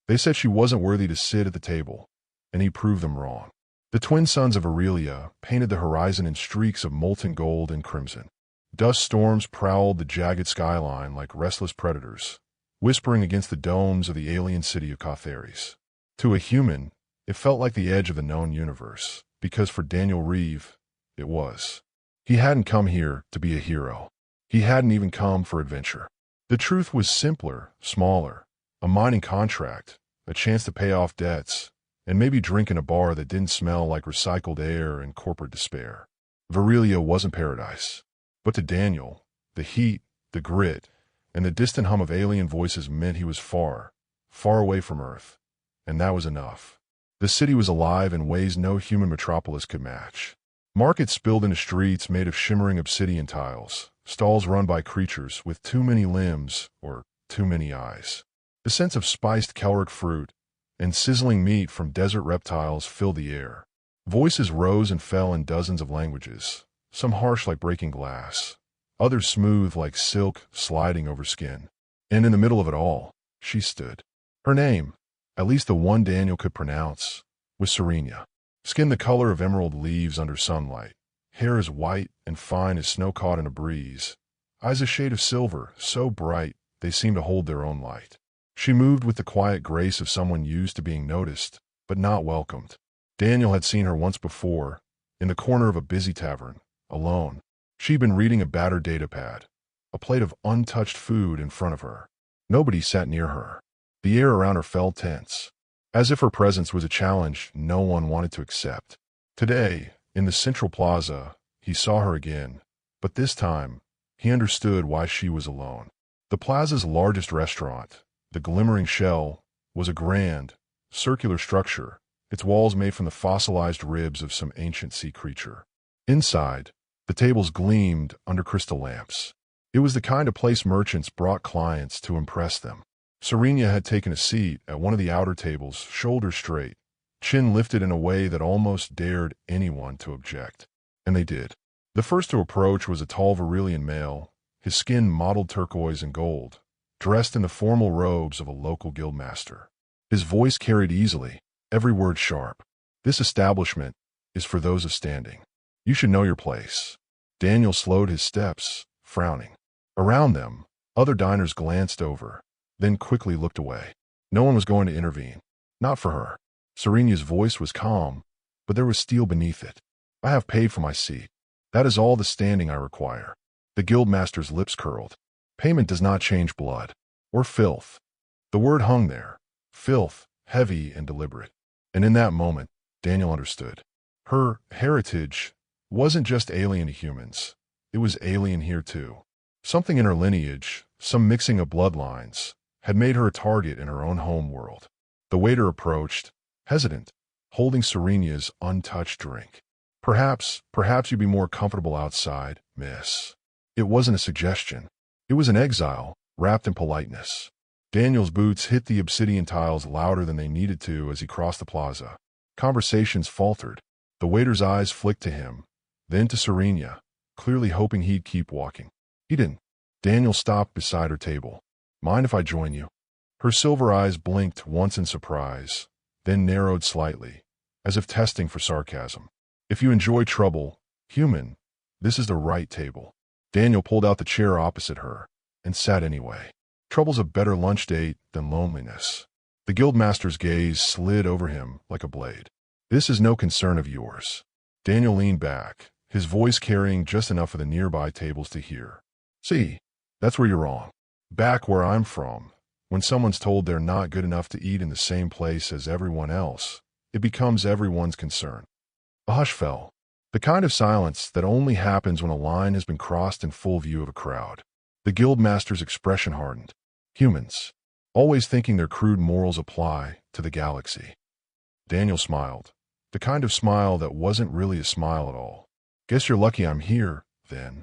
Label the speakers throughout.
Speaker 1: They said she wasn't worthy to sit at the table, and he proved them wrong. The twin sons of Aurelia painted the horizon in streaks of molten gold and crimson. Dust storms prowled the jagged skyline like restless predators, whispering against the domes of the alien city of Cautheres. To a human, it felt like the edge of the known universe, because for Daniel Reeve, it was. He hadn't come here to be a hero. He hadn't even come for adventure. The truth was simpler, smaller, a mining contract, a chance to pay off debts, and maybe drink in a bar that didn't smell like recycled air and corporate despair. Aurelia wasn't paradise. But to Daniel, the heat, the grit, and the distant hum of alien voices meant he was far, far away from Earth. And that was enough. The city was alive in ways no human metropolis could match. Markets spilled into streets made of shimmering obsidian tiles, stalls run by creatures with too many limbs or too many eyes. The sense of spiced caloric fruit and sizzling meat from desert reptiles filled the air. Voices rose and fell in dozens of languages, some harsh like breaking glass, others smooth like silk sliding over skin. And in the middle of it all, she stood. Her name, at least the one Daniel could pronounce, was Serenia. Skin the color of emerald leaves under sunlight, hair as white and fine as snow caught in a breeze, eyes a shade of silver, so bright they seemed to hold their own light. She moved with the quiet grace of someone used to being noticed, but not welcomed. Daniel had seen her once before, in the corner of a busy tavern, alone. She'd been reading a battered datapad, a plate of untouched food in front of her. Nobody sat near her. The air around her felt tense, as if her presence was a challenge no one wanted to accept. Today, in the central plaza, he saw her again, but this time, he understood why she was alone. The plaza's largest restaurant, the Glimmering Shell, was a grand, circular structure, its walls made from the fossilized ribs of some ancient sea creature. Inside, the tables gleamed under crystal lamps. It was the kind of place merchants brought clients to impress them. Serenia had taken a seat at one of the outer tables, shoulders straight, chin lifted in a way that almost dared anyone to object. And they did. The first to approach was a tall Varillian male, his skin mottled turquoise and gold, dressed in the formal robes of a local guildmaster. His voice carried easily, every word sharp. This establishment is for those of standing. You should know your place. Daniel slowed his steps, frowning. Around them, other diners glanced over, then quickly looked away. No one was going to intervene. Not for her. Serenia's voice was calm, but there was steel beneath it. I have paid for my seat. That is all the standing I require. The guildmaster's lips curled. Payment does not change blood. Or filth. The word hung there. Filth, heavy and deliberate. And in that moment, Daniel understood. Her heritage wasn't just alien to humans. It was alien here too. Something in her lineage, some mixing of bloodlines, had made her a target in her own home world. The waiter approached, hesitant, holding Serenia's untouched drink. Perhaps you'd be more comfortable outside, miss. It wasn't a suggestion. It was an exile, wrapped in politeness. Daniel's boots hit the obsidian tiles louder than they needed to as he crossed the plaza. Conversations faltered. The waiter's eyes flicked to him, then to Serenia, clearly hoping he'd keep walking. He didn't. Daniel stopped beside her table. Mind if I join you? Her silver eyes blinked once in surprise, then narrowed slightly, as if testing for sarcasm. If you enjoy trouble, human, this is the right table. Daniel pulled out the chair opposite her, and sat anyway. Trouble's a better lunch date than loneliness. The guildmaster's gaze slid over him like a blade. This is no concern of yours. Daniel leaned back, his voice carrying just enough of the nearby tables to hear. See, that's where you're wrong. Back where I'm from, when someone's told they're not good enough to eat in the same place as everyone else, it becomes everyone's concern. A hush fell, the kind of silence that only happens when a line has been crossed in full view of a crowd. The guildmaster's expression hardened. Humans, always thinking their crude morals apply to the galaxy. Daniel smiled, the kind of smile that wasn't really a smile at all. Guess you're lucky I'm here, then.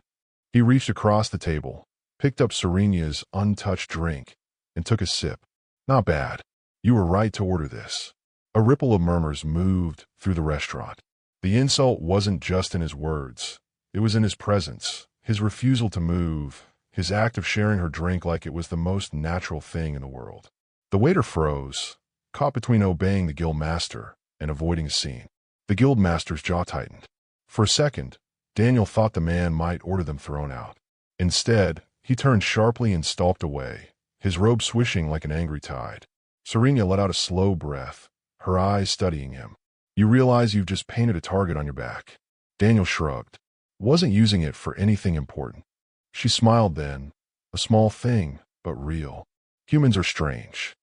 Speaker 1: He reached across the table, picked up Serenia's untouched drink, and took a sip. Not bad. You were right to order this. A ripple of murmurs moved through the restaurant. The insult wasn't just in his words. It was in his presence, his refusal to move, his act of sharing her drink like it was the most natural thing in the world. The waiter froze, caught between obeying the guild master and avoiding a scene. The guild master's jaw tightened. For a second, Daniel thought the man might order them thrown out. Instead, he turned sharply and stalked away, his robe swishing like an angry tide. Serena let out a slow breath, her eyes studying him. You realize you've just painted a target on your back. Daniel shrugged. Wasn't using it for anything important. She smiled then, a small thing, but real. Humans are strange.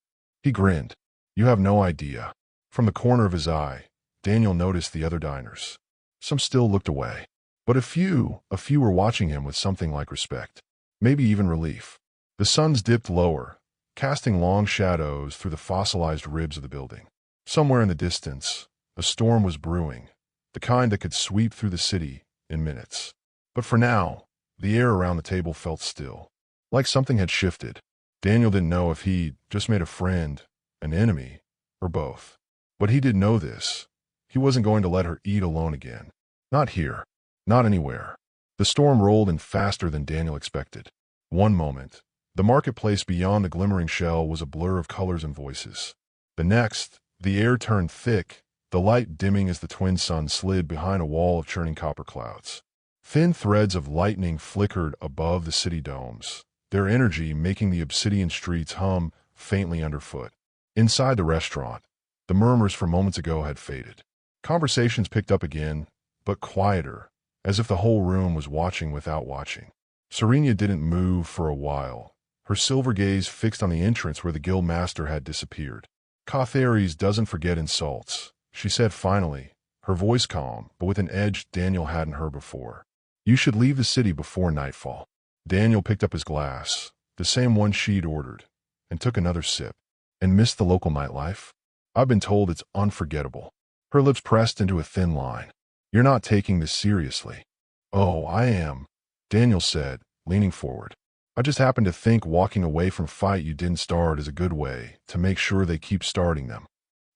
Speaker 1: He grinned. You have no idea. From the corner of his eye, Daniel noticed the other diners. Some still looked away. But a few were watching him with something like respect. Maybe even relief. The suns dipped lower, casting long shadows through the fossilized ribs of the building. Somewhere in the distance, a storm was brewing, the kind that could sweep through the city in minutes. But for now, the air around the table felt still, like something had shifted. Daniel didn't know if he'd just made a friend, an enemy, or both. But he did know this. He wasn't going to let her eat alone again. Not here. Not anywhere. The storm rolled in faster than Daniel expected. One moment, the marketplace beyond the glimmering shell was a blur of colors and voices. The next, the air turned thick, the light dimming as the twin suns slid behind a wall of churning copper clouds. Thin threads of lightning flickered above the city domes, their energy making the obsidian streets hum faintly underfoot. Inside the restaurant, the murmurs from moments ago had faded. Conversations picked up again, but quieter, as if the whole room was watching without watching. Serena didn't move for a while, her silver gaze fixed on the entrance where the guild master had disappeared. Cathares doesn't forget insults, she said finally, her voice calm, but with an edge Daniel hadn't heard before. You should leave the city before nightfall. Daniel picked up his glass, the same one she'd ordered, and took another sip. And missed the local nightlife? I've been told it's unforgettable. Her lips pressed into a thin line. You're not taking this seriously. Oh, I am, Daniel said, leaning forward. I just happen to think walking away from a fight you didn't start is a good way to make sure they keep starting them.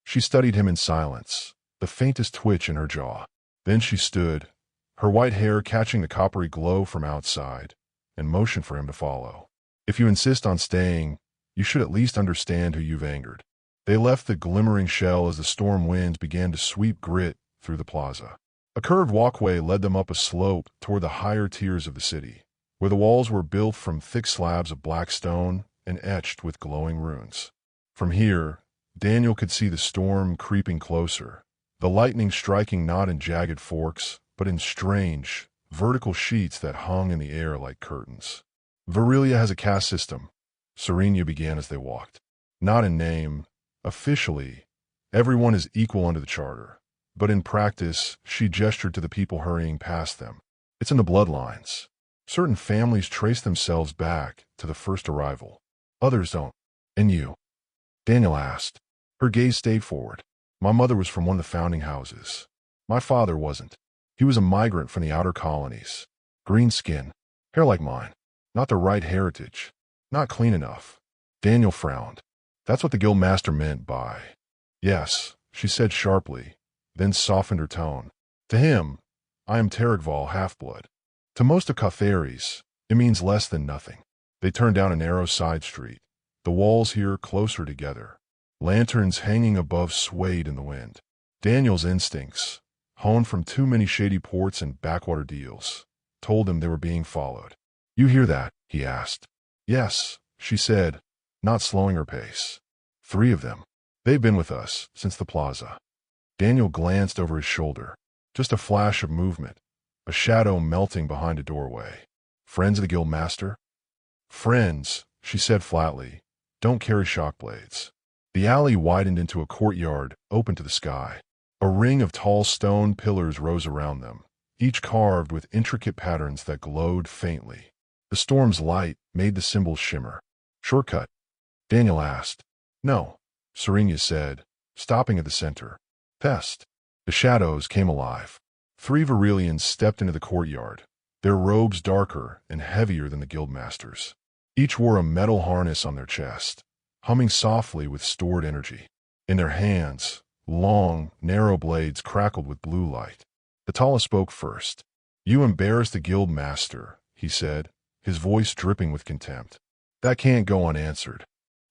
Speaker 1: She studied him in silence, the faintest twitch in her jaw. Then she stood, her white hair catching the coppery glow from outside, and motioned for him to follow. If you insist on staying, you should at least understand who you've angered. They left the glimmering shell as the storm winds began to sweep grit through the plaza. A curved walkway led them up a slope toward the higher tiers of the city, where the walls were built from thick slabs of black stone and etched with glowing runes. From here, Daniel could see the storm creeping closer, the lightning striking not in jagged forks, but in strange, vertical sheets that hung in the air like curtains. Virilia has a caste system, Serena began as they walked. Not in name, officially, everyone is equal under the charter. But in practice, she gestured to the people hurrying past them. It's in the bloodlines. Certain families trace themselves back to the first arrival. Others don't. And you? Daniel asked. Her gaze stayed forward. My mother was from one of the founding houses. My father wasn't. He was a migrant from the outer colonies. Green skin, hair like mine. Not the right heritage. Not clean enough. Daniel frowned. That's what the guild master meant by. Yes, she said sharply, then softened her tone. To him, I am Terigval half-blood. To most of Cathares, it means less than nothing. They turned down a narrow side street, the walls here closer together. Lanterns hanging above swayed in the wind. Daniel's instincts, honed from too many shady ports and backwater deals, told him they were being followed. You hear that? He asked. Yes, she said, not slowing her pace. 3 of them. They've been with us since the plaza. Daniel glanced over his shoulder. Just a flash of movement, a shadow melting behind a doorway. Friends of the guild master? Friends, she said flatly, don't carry shock blades. The alley widened into a courtyard open to the sky. A ring of tall stone pillars rose around them, each carved with intricate patterns that glowed faintly. The storm's light made the symbols shimmer. Shortcut? Daniel asked. No, Serena said, stopping at the center. Pest. The shadows came alive. 3 Virilians stepped into the courtyard, their robes darker and heavier than the guildmaster's. Each wore a metal harness on their chest, humming softly with stored energy. In their hands, long, narrow blades crackled with blue light. The tallest spoke first. You embarrass the guildmaster, he said, his voice dripping with contempt. That can't go unanswered.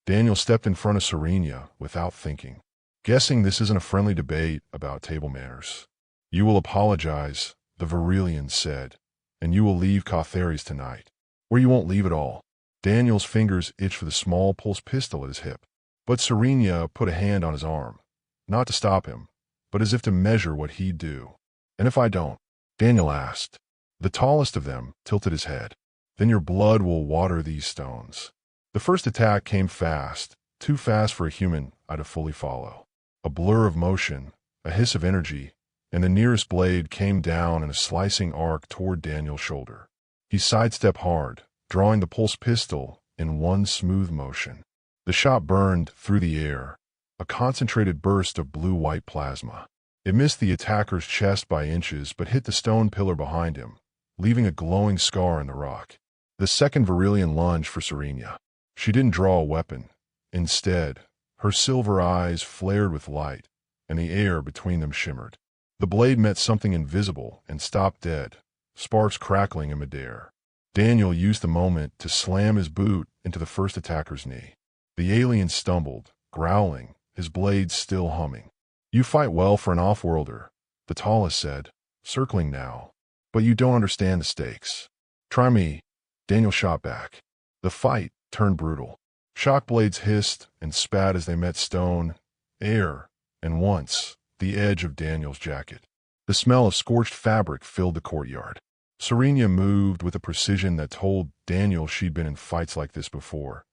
Speaker 1: Daniel stepped in front of Serenia without thinking, guessing this isn't a friendly debate about table manners. "You will apologize," the Virelian said, "and you will leave Cautheres tonight. Or you won't leave at all." Daniel's fingers itched for the small pulse pistol at his hip. But Serenia put a hand on his arm, not to stop him, but as if to measure what he'd do. "And if I don't?" Daniel asked. The tallest of them tilted his head. "Then your blood will water these stones." The first attack came fast, too fast for a human to fully follow. A blur of motion, a hiss of energy, and the nearest blade came down in a slicing arc toward Daniel's shoulder. He sidestepped hard, drawing the pulse pistol in one smooth motion. The shot burned through the air, a concentrated burst of blue-white plasma. It missed the attacker's chest by inches but hit the stone pillar behind him, leaving a glowing scar in the rock. The second Virelian lunged for Serenia. She didn't draw a weapon. Instead, her silver eyes flared with light, and the air between them shimmered. The blade met something invisible and stopped dead, sparks crackling in midair. Daniel used the moment to slam his boot into the first attacker's knee. The alien stumbled, growling, his blade still humming. "You fight well for an off-worlder," the tallest said, circling now. "But you don't understand the stakes." "Try me," Daniel shot back. The fight turned brutal. Shock blades hissed and spat as they met stone, air, and once, the edge of Daniel's jacket. The smell of scorched fabric filled the courtyard. Serenia moved with a precision that told Daniel she'd been in fights like this before,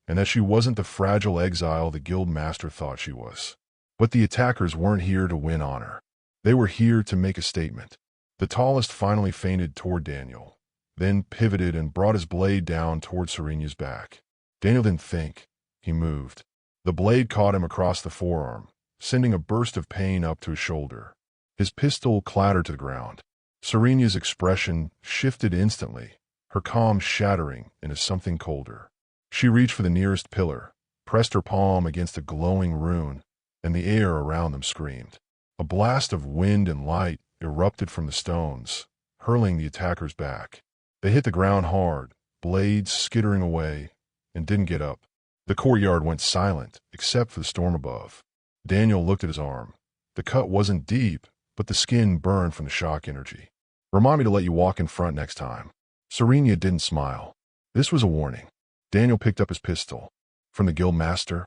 Speaker 1: and that she wasn't the fragile exile the guild master thought she was. But the attackers weren't here to win honor. They were here to make a statement. The tallest finally feinted toward Daniel, then pivoted and brought his blade down toward Serenia's back. Daniel didn't think. He moved. The blade caught him across the forearm, sending a burst of pain up to his shoulder. His pistol clattered to the ground. Serenia's expression shifted instantly, her calm shattering into something colder. She reached for the nearest pillar, pressed her palm against a glowing rune, and the air around them screamed. A blast of wind and light erupted from the stones, hurling the attackers back. They hit the ground hard, blades skittering away, and didn't get up. The courtyard went silent, except for the storm above. Daniel looked at his arm. The cut wasn't deep, but the skin burned from the shock energy. "Remind me to let you walk in front next time." Serenia didn't smile. This was a warning. Daniel picked up his pistol. "From the guild master?"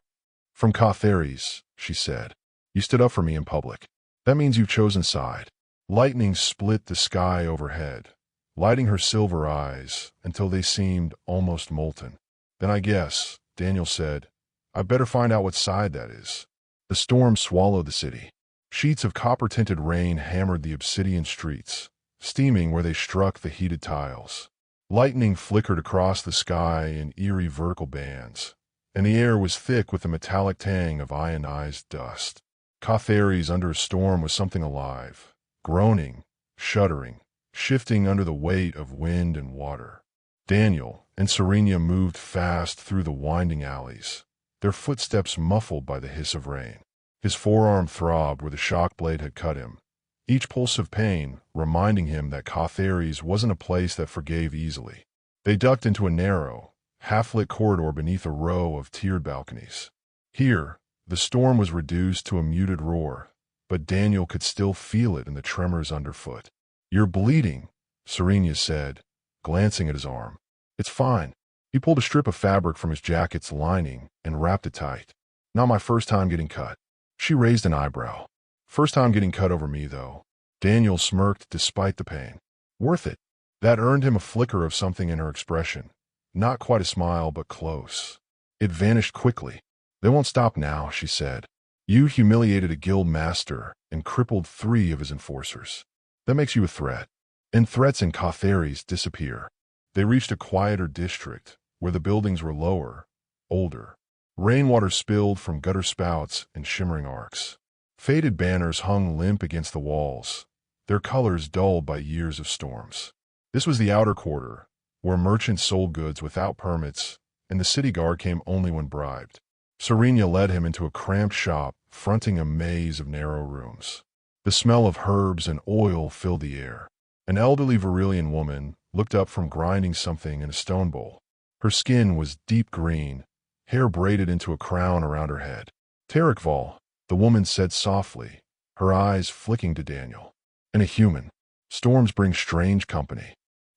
Speaker 1: "From Cautheres," she said. "You stood up for me in public. That means you've chosen side." Lightning split the sky overhead, lighting her silver eyes until they seemed almost molten. "Then I guess," Daniel said, "I'd better find out what side that is." The storm swallowed the city. Sheets of copper-tinted rain hammered the obsidian streets, steaming where they struck the heated tiles. Lightning flickered across the sky in eerie vertical bands, and the air was thick with the metallic tang of ionized dust. Cautheres under a storm was something alive, groaning, shuddering, shifting under the weight of wind and water. Daniel and Serenia moved fast through the winding alleys, their footsteps muffled by the hiss of rain. His forearm throbbed where the shock blade had cut him, each pulse of pain reminding him that Cautheres wasn't a place that forgave easily. They ducked into a narrow, half-lit corridor beneath a row of tiered balconies. Here, the storm was reduced to a muted roar, but Daniel could still feel it in the tremors underfoot. "You're bleeding," Serenia said, glancing at his arm. "It's fine." He pulled a strip of fabric from his jacket's lining and wrapped it tight. "Not my first time getting cut." She raised an eyebrow. "First time getting cut over me, though." Daniel smirked despite the pain. "Worth it." That earned him a flicker of something in her expression. Not quite a smile, but close. It vanished quickly. "They won't stop now," she said. "You humiliated a guild master and crippled 3 of his enforcers. That makes you a threat. And threats in Cautheres disappear." They reached a quieter district, where the buildings were lower, older. Rainwater spilled from gutter spouts in shimmering arcs. Faded banners hung limp against the walls, their colors dulled by years of storms. This was the outer quarter, where merchants sold goods without permits, and the city guard came only when bribed. Serenia led him into a cramped shop fronting a maze of narrow rooms. The smell of herbs and oil filled the air. An elderly Virelian woman looked up from grinding something in a stone bowl. Her skin was deep green, hair braided into a crown around her head. Tarakval, the woman said softly, her eyes flicking to Daniel. And a human. Storms bring strange company.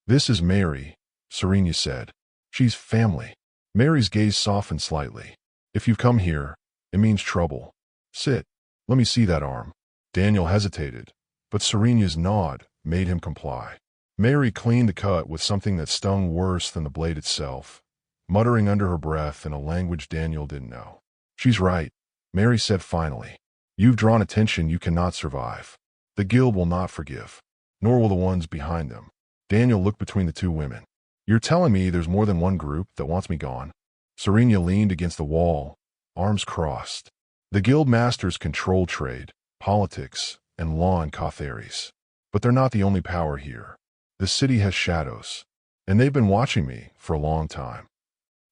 Speaker 1: This is Mary, Serena said. She's family. Mary's gaze softened slightly. If you've come here, it means trouble. Sit. Let me see that arm. Daniel hesitated, but Serena's nod made him comply. Mary cleaned the cut with something that stung worse than the blade itself, muttering under her breath in a language Daniel didn't know. She's right, Mary said finally. You've drawn attention you cannot survive. The guild will not forgive, nor will the ones behind them. Daniel looked between the two women. You're telling me there's more than one group that wants me gone? Serena leaned against the wall, arms crossed. The guild masters control trade, politics, and law in Cautheres. But they're not the only power here. The city has shadows, and they've been watching me for a long time.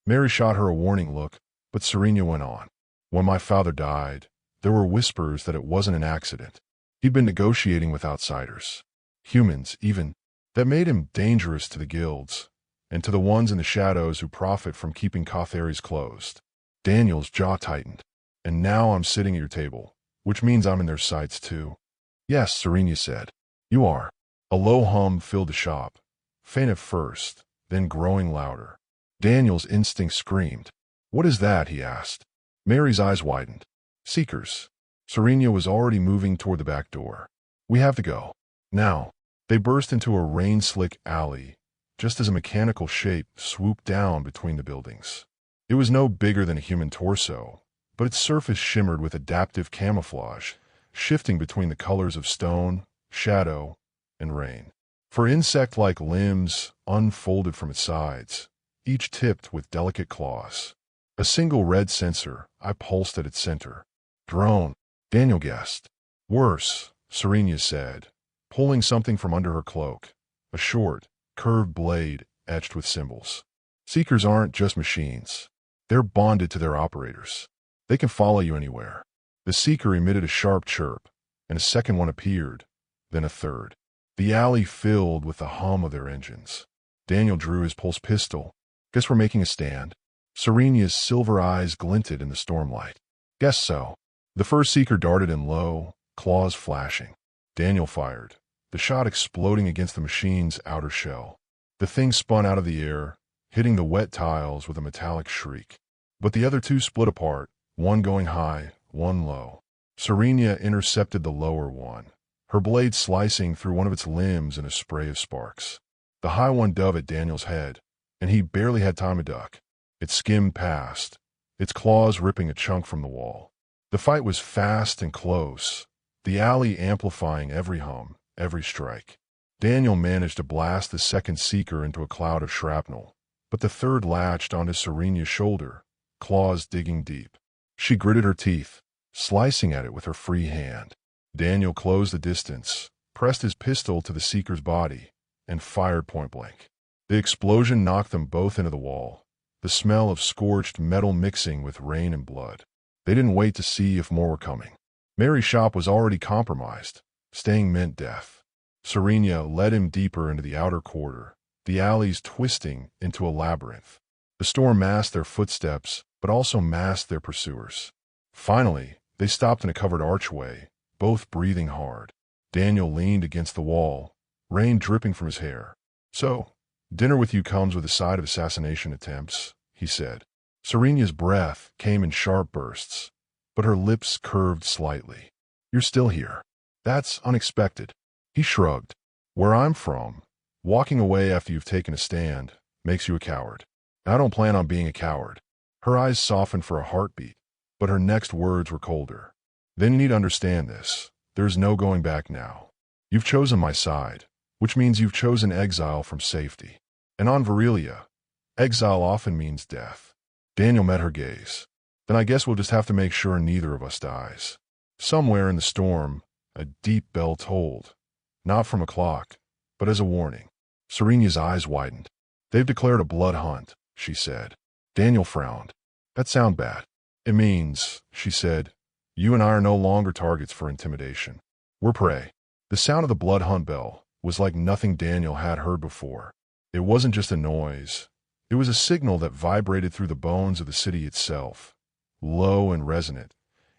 Speaker 1: Mary shot her a warning look, but Serena went on. When my father died, there were whispers that it wasn't an accident. He'd been negotiating with outsiders, humans even, that made him dangerous to the guilds, and to the ones in the shadows who profit from keeping Cautheres closed. Daniel's jaw tightened. And now I'm sitting at your table, which means I'm in their sights too. Yes, Serena said. You are. A low hum filled the shop, faint at first, then growing louder. Daniel's instinct screamed. What is that? He asked. Mary's eyes widened. Seekers. Serena was already moving toward the back door. We have to go. Now. They burst into a rain-slick alley, just as a mechanical shape swooped down between the buildings. It was no bigger than a human torso, but its surface shimmered with adaptive camouflage, shifting between the colors of stone, shadow, and rain. For insect-like limbs unfolded from its sides, each tipped with delicate claws. A single red sensor I pulsed at its center. Drone, Daniel guessed. Worse, Serena said, pulling something from under her cloak, a short, curved blade etched with symbols. Seekers aren't just machines. They're bonded to their operators. They can follow you anywhere. The seeker emitted a sharp chirp, and a second one appeared, then a third. The alley filled with the hum of their engines. Daniel drew his pulse pistol. Guess we're making a stand. Serena's silver eyes glinted in the stormlight. Guess so. The first seeker darted in low, claws flashing. Daniel fired, the shot exploding against the machine's outer shell. The thing spun out of the air, hitting the wet tiles with a metallic shriek. But the other two split apart, one going high, one low. Serena intercepted the lower one, her blade slicing through one of its limbs in a spray of sparks. The high one dove at Daniel's head, and he barely had time to duck. It skimmed past, its claws ripping a chunk from the wall. The fight was fast and close, the alley amplifying every hum, every strike. Daniel managed to blast the second seeker into a cloud of shrapnel, but the third latched onto Serena's shoulder, claws digging deep. She gritted her teeth, slicing at it with her free hand. Daniel closed the distance, pressed his pistol to the seeker's body, and fired point-blank. The explosion knocked them both into the wall, the smell of scorched metal mixing with rain and blood. They didn't wait to see if more were coming. Mary's shop was already compromised. Staying meant death. Serena led him deeper into the outer quarter, the alleys twisting into a labyrinth. The storm masked their footsteps, but also masked their pursuers. Finally, they stopped in a covered archway, both breathing hard. Daniel leaned against the wall, rain dripping from his hair. So, dinner with you comes with a side of assassination attempts, he said. Serena's breath came in sharp bursts, but her lips curved slightly. You're still here. That's unexpected. He shrugged. Where I'm from, walking away after you've taken a stand makes you a coward. I don't plan on being a coward. Her eyes softened for a heartbeat, but her next words were colder. Then you need to understand this. There's no going back now. You've chosen my side, which means you've chosen exile from safety. And on Virelia, exile often means death. Daniel met her gaze. Then I guess we'll just have to make sure neither of us dies. Somewhere in the storm, a deep bell tolled. Not from a clock, but as a warning. Serena's eyes widened. They've declared a blood hunt, she said. Daniel frowned. That sounds bad. It means, she said, you and I are no longer targets for intimidation. We're prey. The sound of the blood hunt bell was like nothing Daniel had heard before. It wasn't just a noise. It was a signal that vibrated through the bones of the city itself, low and resonant,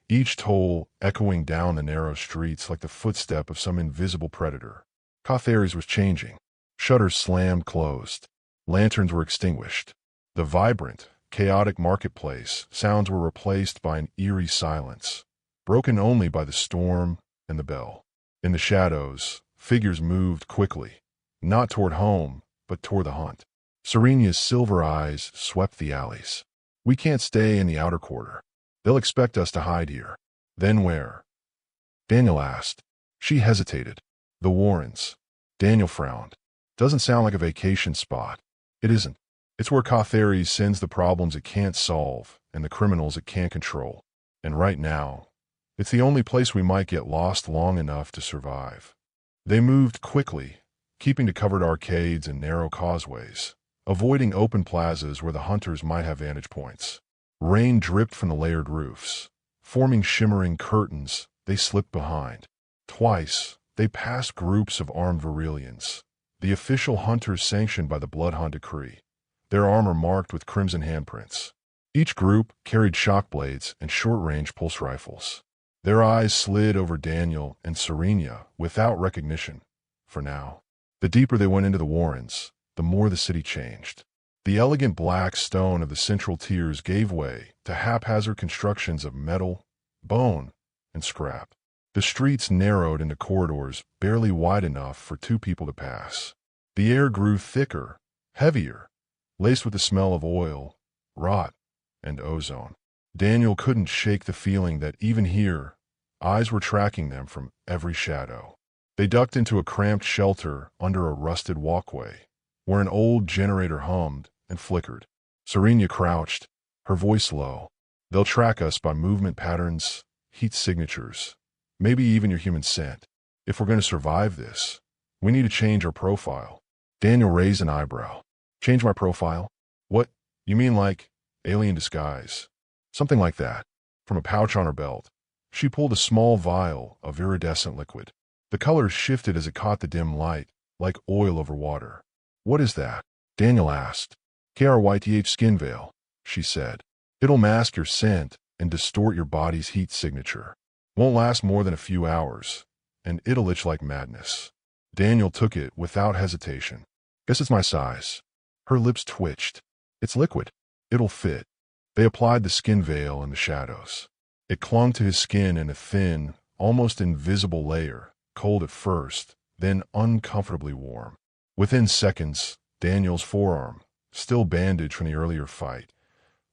Speaker 1: each toll echoing down the narrow streets like the footstep of some invisible predator. Cathares was changing. Shutters slammed closed. Lanterns were extinguished. The vibrant, chaotic marketplace sounds were replaced by an eerie silence, broken only by the storm and the bell. In the shadows, figures moved quickly, not toward home, but toward the hunt. Serena's silver eyes swept the alleys. We can't stay in the outer quarter. They'll expect us to hide here. Then where? Daniel asked. She hesitated. The Warrens. Daniel frowned. Doesn't sound like a vacation spot. It isn't. It's where Cathares sends the problems it can't solve and the criminals it can't control. And right now, it's the only place we might get lost long enough to survive. They moved quickly, keeping to covered arcades and narrow causeways, avoiding open plazas where the hunters might have vantage points. Rain dripped from the layered roofs. Forming shimmering curtains, they slipped behind. Twice, they passed groups of armed Virelians, the official hunters sanctioned by the Blood Hunt decree, their armor marked with crimson handprints. Each group carried shock blades and short-range pulse rifles. Their eyes slid over Daniel and Serena without recognition, for now. The deeper they went into the Warrens, the more the city changed. The elegant black stone of the central tiers gave way to haphazard constructions of metal, bone, and scrap. The streets narrowed into corridors barely wide enough for two people to pass. The air grew thicker, heavier, laced with the smell of oil, rot, and ozone. Daniel couldn't shake the feeling that even here, eyes were tracking them from every shadow. They ducked into a cramped shelter under a rusted walkway, where an old generator hummed and flickered. Serena crouched, her voice low. They'll track us by movement patterns, heat signatures, maybe even your human scent. If we're going to survive this, we need to change our profile. Daniel raised an eyebrow. Change my profile? What? You mean like alien disguise? Something like that. From a pouch on her belt, she pulled a small vial of iridescent liquid. The colors shifted as it caught the dim light, like oil over water. What is that? Daniel asked. KRYTH skin veil, she said. It'll mask your scent and distort your body's heat signature. Won't last more than a few hours, and it'll itch like madness. Daniel took it without hesitation. Guess it's my size. Her lips twitched. It's liquid. It'll fit. They applied the skin veil in the shadows. It clung to his skin in a thin, almost invisible layer, cold at first, then uncomfortably warm. Within seconds, Daniel's forearm, still bandaged from the earlier fight,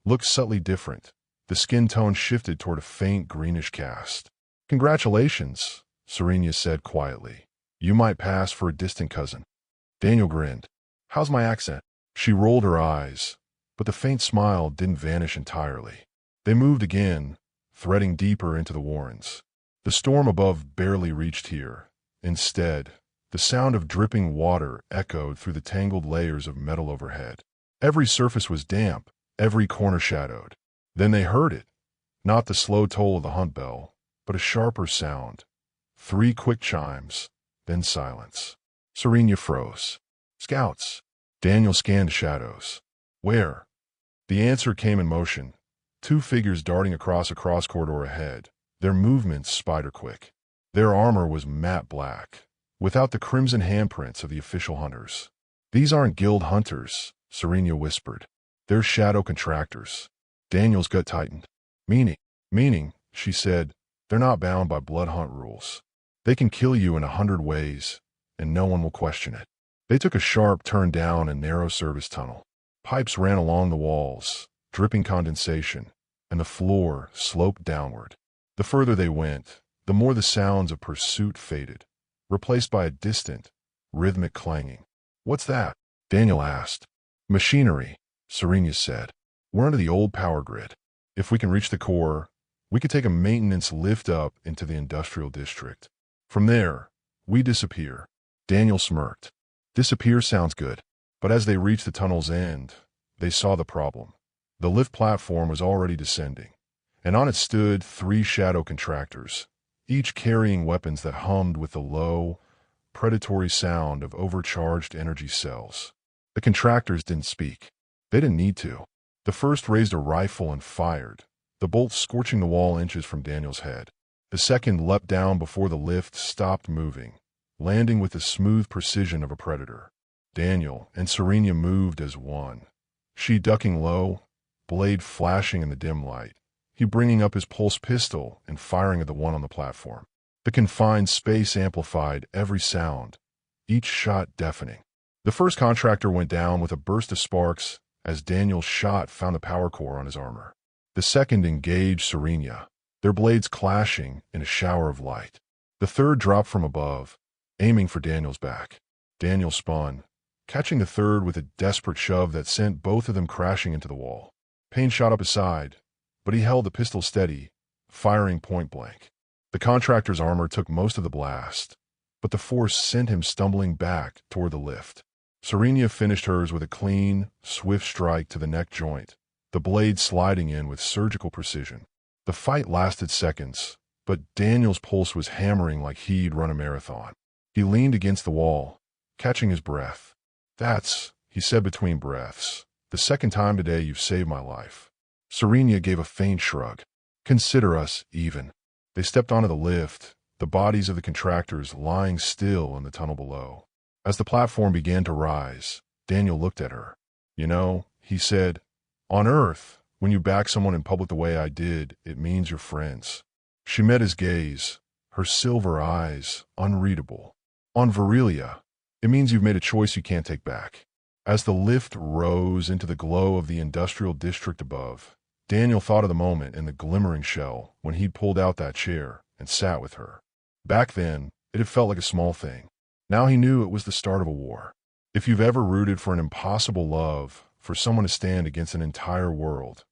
Speaker 1: looked subtly different. The skin tone shifted toward a faint greenish cast. Congratulations, Serena said quietly. You might pass for a distant cousin. Daniel grinned. How's my accent? She rolled her eyes, but the faint smile didn't vanish entirely. They moved again, threading deeper into the Warrens. The storm above barely reached here. Instead, the sound of dripping water echoed through the tangled layers of metal overhead. Every surface was damp, every corner shadowed. Then they heard it. Not the slow toll of the hunt bell, but a sharper sound. 3 quick chimes, then silence. Serena froze. Scouts. Daniel scanned shadows. Where? The answer came in motion. 2 figures darting across a cross corridor ahead, their movements spider-quick. Their armor was matte black, without the crimson handprints of the official hunters. These aren't guild hunters, Serena whispered. They're shadow contractors. Daniel's gut tightened. Meaning, she said, they're not bound by blood hunt rules. They can kill you in 100 ways, and no one will question it. They took a sharp turn down a narrow service tunnel. Pipes ran along the walls, dripping condensation, and the floor sloped downward. The further they went, the more the sounds of pursuit faded, replaced by a distant, rhythmic clanging. What's that? Daniel asked. Machinery, Serena said. We're under the old power grid. If we can reach the core, we could take a maintenance lift up into the industrial district. From there, we disappear. Daniel smirked. Disappear sounds good. But as they reached the tunnel's end, they saw the problem. The lift platform was already descending, and on it stood 3 shadow contractors, each carrying weapons that hummed with the low, predatory sound of overcharged energy cells. The contractors didn't speak. They didn't need to. The first raised a rifle and fired, the bolt scorching the wall inches from Daniel's head. The second leapt down before the lift stopped moving, landing with the smooth precision of a predator. Daniel and Serena moved as one, she ducking low, blade flashing in the dim light, he bringing up his pulse pistol and firing at the one on the platform. The confined space amplified every sound, each shot deafening. The first contractor went down with a burst of sparks as Daniel's shot found the power core on his armor. The second engaged Serena, their blades clashing in a shower of light. The third dropped from above, aiming for Daniel's back. Daniel spun, catching the third with a desperate shove that sent both of them crashing into the wall. Pain shot up his side, but he held the pistol steady, firing point blank. The contractor's armor took most of the blast, but the force sent him stumbling back toward the lift. Serena finished hers with a clean, swift strike to the neck joint, the blade sliding in with surgical precision. The fight lasted seconds, but Daniel's pulse was hammering like he'd run a marathon. He leaned against the wall, catching his breath. "That's," he said between breaths, "the second time today you've saved my life." Serena gave a faint shrug. "Consider us even." They stepped onto the lift, the bodies of the contractors lying still in the tunnel below. As the platform began to rise, Daniel looked at her. "You know," he said, "on Earth, when you back someone in public the way I did, it means you're friends." She met his gaze, her silver eyes unreadable. "On Virilia, it means you've made a choice you can't take back." As the lift rose into the glow of the industrial district above, Daniel thought of the moment in the glimmering shell when he'd pulled out that chair and sat with her. Back then, it had felt like a small thing. Now he knew it was the start of a war. If you've ever rooted for an impossible love, for someone to stand against an entire world,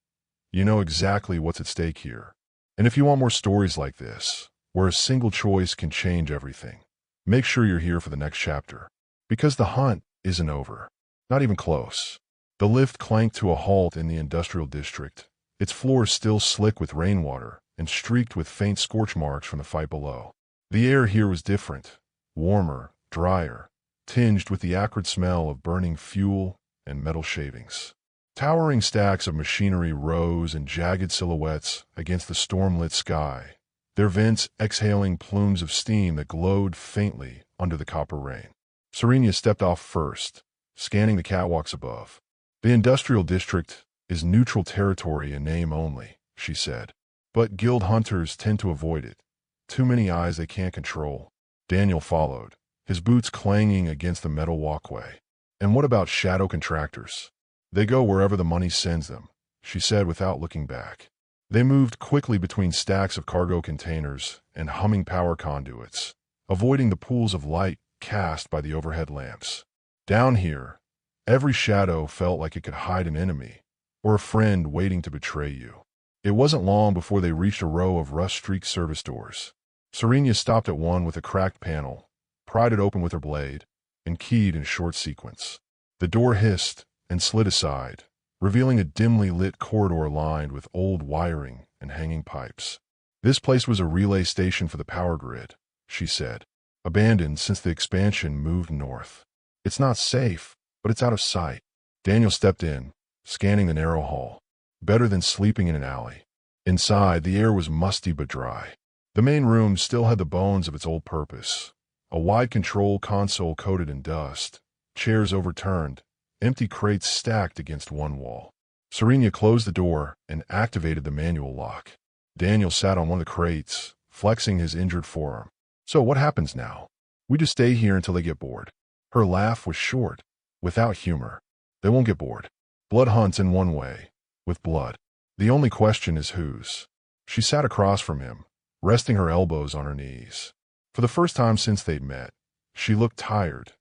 Speaker 1: you know exactly what's at stake here. And if you want more stories like this, where a single choice can change everything, make sure you're here for the next chapter. Because the hunt isn't over. Not even close. The lift clanked to a halt in the industrial district, its floor still slick with rainwater and streaked with faint scorch marks from the fight below. The air here was different, warmer, drier, tinged with the acrid smell of burning fuel and metal shavings. Towering stacks of machinery rose in jagged silhouettes against the storm-lit sky, their vents exhaling plumes of steam that glowed faintly under the copper rain. Serena stepped off first, scanning the catwalks above. "The industrial district is neutral territory in name only," she said. "But guild hunters tend to avoid it. Too many eyes they can't control." Daniel followed, his boots clanging against the metal walkway. "And what about shadow contractors?" "They go wherever the money sends them," she said without looking back. They moved quickly between stacks of cargo containers and humming power conduits, avoiding the pools of light cast by the overhead lamps. Down here, every shadow felt like it could hide an enemy or a friend waiting to betray you. It wasn't long before they reached a row of rust-streaked service doors. Serena stopped at one with a cracked panel, pried it open with her blade, and keyed in short sequence. The door hissed and slid aside, revealing a dimly lit corridor lined with old wiring and hanging pipes. "This place was a relay station for the power grid," she said, "abandoned since the expansion moved north. It's not safe, but it's out of sight." Daniel stepped in, scanning the narrow hall. Better than sleeping in an alley. Inside, the air was musty but dry. The main room still had the bones of its old purpose. A wide control console coated in dust, chairs overturned, empty crates stacked against one wall. Serena closed the door and activated the manual lock. Daniel sat on one of the crates, flexing his injured forearm. "So what happens now? We just stay here until they get bored." Her laugh was short, without humor. "They won't get bored. Blood hunts in one way, with blood. The only question is whose." She sat across from him, resting her elbows on her knees. For the first time since they'd met, she looked tired,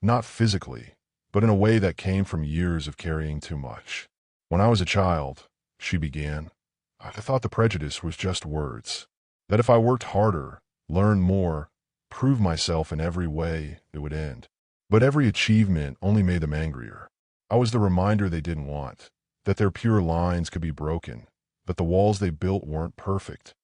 Speaker 1: not physically, but in a way that came from years of carrying too much. "When I was a child," she began, "I thought the prejudice was just words. That if I worked harder, learned more, proved myself in every way, it would end. But every achievement only made them angrier. I was the reminder they didn't want, that their pure lines could be broken, that the walls they built weren't perfect."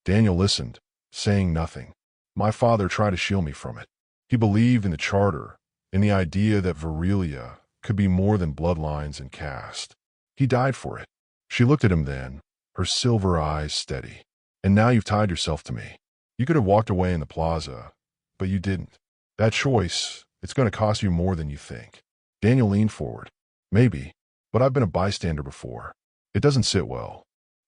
Speaker 1: Daniel listened, saying nothing. "My father tried to shield me from it. He believed in the charter, in the idea that Virilia, could be more than bloodlines and caste. He died for it. She looked at him then, her silver eyes steady. And now you've tied yourself to me. You could have walked away in the plaza, but you didn't. That choice, it's going to cost you more than you think. Daniel leaned forward. Maybe, but I've been a bystander before. It doesn't sit well.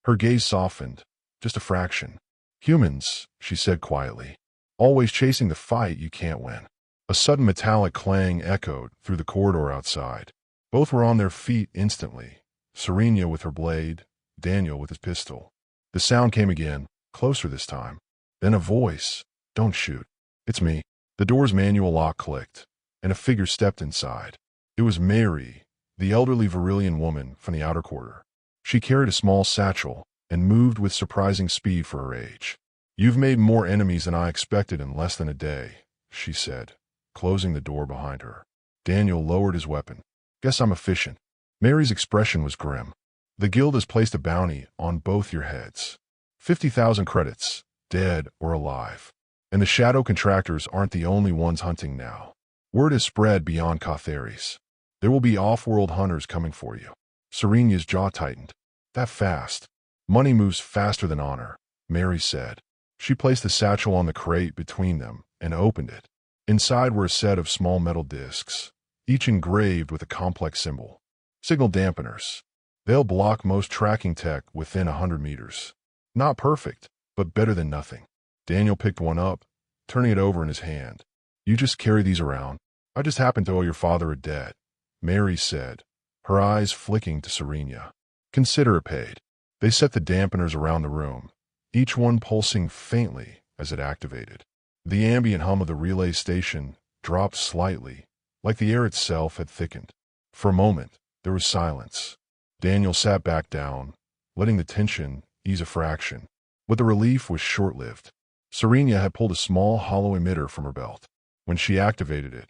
Speaker 1: Her gaze softened, just a fraction. Humans, she said quietly, always chasing the fight you can't win. A sudden metallic clang echoed through the corridor outside. Both were on their feet instantly, Serena with her blade, Daniel with his pistol. The sound came again, closer this time. Then a voice. Don't shoot. It's me. The door's manual lock clicked, and a figure stepped inside. It was Mary, the elderly Varillian woman from the outer quarter. She carried a small satchel and moved with surprising speed for her age. You've made more enemies than I expected in less than a day, she said, closing the door behind her. Daniel lowered his weapon. Guess I'm efficient. Mary's expression was grim. The guild has placed a bounty on both your heads. 50,000 credits, dead or alive. And the shadow contractors aren't the only ones hunting now. Word has spread beyond Cautheres. There will be off-world hunters coming for you. Serena's jaw tightened. That fast. Money moves faster than honor, Mary said. She placed the satchel on the crate between them and opened it. Inside were a set of small metal discs, each engraved with a complex symbol. Signal dampeners. They'll block most tracking tech within 100 meters. Not perfect, but better than nothing. Daniel picked one up, turning it over in his hand. You just carry these around. I just happen to owe your father a debt, Mary said, her eyes flicking to Serena. Consider it paid. They set the dampeners around the room, each one pulsing faintly as it activated. The ambient hum of the relay station dropped slightly, like the air itself had thickened. For a moment, there was silence. Daniel sat back down, letting the tension ease a fraction. But the relief was short-lived. Serena had pulled a small hollow emitter from her belt. When she activated it,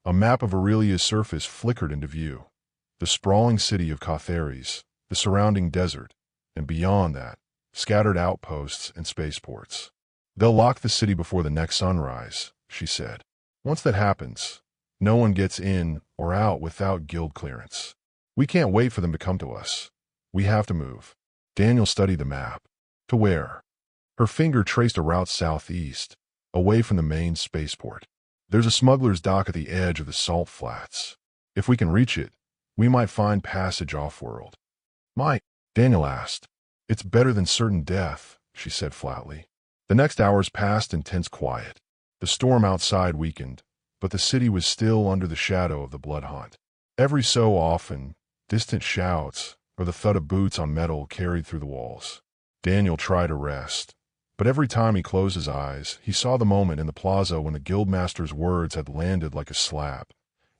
Speaker 1: a map of Aurelia's surface flickered into view. The sprawling city of Cautheres, the surrounding desert, and beyond that, scattered outposts and spaceports. They'll lock the city before the next sunrise, she said. Once that happens, no one gets in or out without guild clearance. We can't wait for them to come to us. We have to move. Daniel studied the map. To where? Her finger traced a route southeast, away from the main spaceport. There's a smuggler's dock at the edge of the salt flats. If we can reach it, we might find passage off-world. Might? Daniel asked. It's better than certain death, she said flatly. The next hours passed in tense quiet. The storm outside weakened, but the city was still under the shadow of the blood hunt. Every so often, distant shouts or the thud of boots on metal carried through the walls. Daniel tried to rest, but every time he closed his eyes, he saw the moment in the plaza when the guildmaster's words had landed like a slap,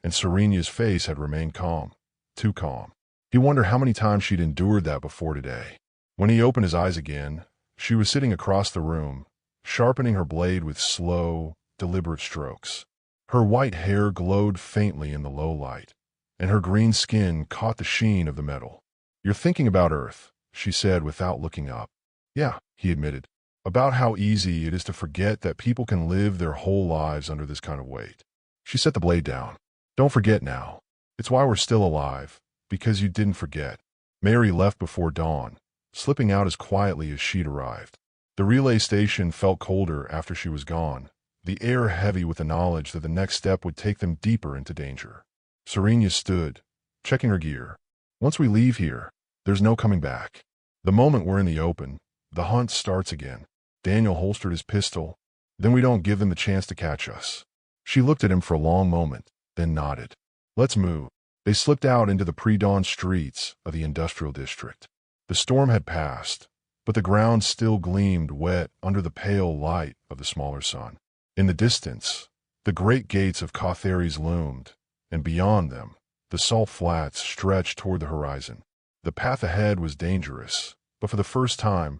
Speaker 1: and Serena's face had remained calm, too calm. He wondered how many times she'd endured that before today. When he opened his eyes again, she was sitting across the room, sharpening her blade with slow, deliberate strokes. Her white hair glowed faintly in the low light, and her green skin caught the sheen of the metal. You're thinking about Earth, she said without looking up. Yeah, he admitted. About how easy it is to forget that people can live their whole lives under this kind of weight. She set the blade down. Don't forget now. It's why we're still alive, because you didn't forget. Mary left before dawn, slipping out as quietly as she'd arrived. The relay station felt colder after she was gone, the air heavy with the knowledge that the next step would take them deeper into danger. Serena stood, checking her gear. Once we leave here, there's no coming back. The moment we're in the open, the hunt starts again. Daniel holstered his pistol. Then we don't give them the chance to catch us. She looked at him for a long moment, then nodded. Let's move. They slipped out into the pre-dawn streets of the industrial district. The storm had passed, but the ground still gleamed wet under the pale light of the smaller sun. In the distance, the great gates of Cautheres loomed, and beyond them, the salt flats stretched toward the horizon. The path ahead was dangerous, but for the first time,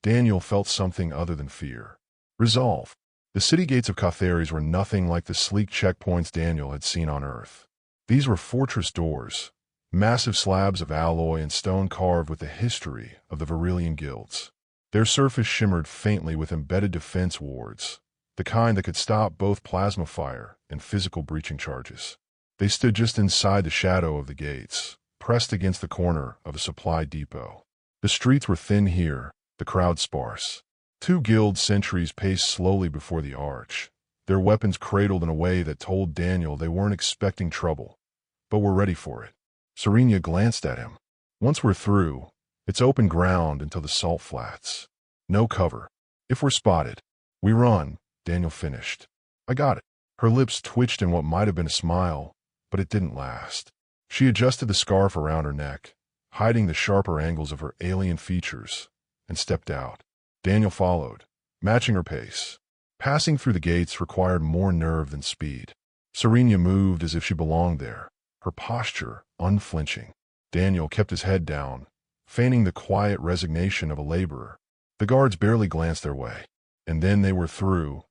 Speaker 1: Daniel felt something other than fear. Resolve. The city gates of Cautheres were nothing like the sleek checkpoints Daniel had seen on Earth. These were fortress doors, massive slabs of alloy and stone carved with the history of the Varillian guilds. Their surface shimmered faintly with embedded defense wards, the kind that could stop both plasma fire and physical breaching charges. They stood just inside the shadow of the gates, pressed against the corner of a supply depot. The streets were thin here, the crowd sparse. 2 guild sentries paced slowly before the arch, their weapons cradled in a way that told Daniel they weren't expecting trouble, but were ready for it. Serena glanced at him. Once we're through, it's open ground until the salt flats. No cover. If we're spotted, we run, Daniel finished. I got it. Her lips twitched in what might have been a smile, but it didn't last. She adjusted the scarf around her neck, hiding the sharper angles of her alien features, and stepped out. Daniel followed, matching her pace. Passing through the gates required more nerve than speed. Serena moved as if she belonged there, her posture unflinching. Daniel kept his head down, feigning the quiet resignation of a laborer. The guards barely glanced their way, and then they were through,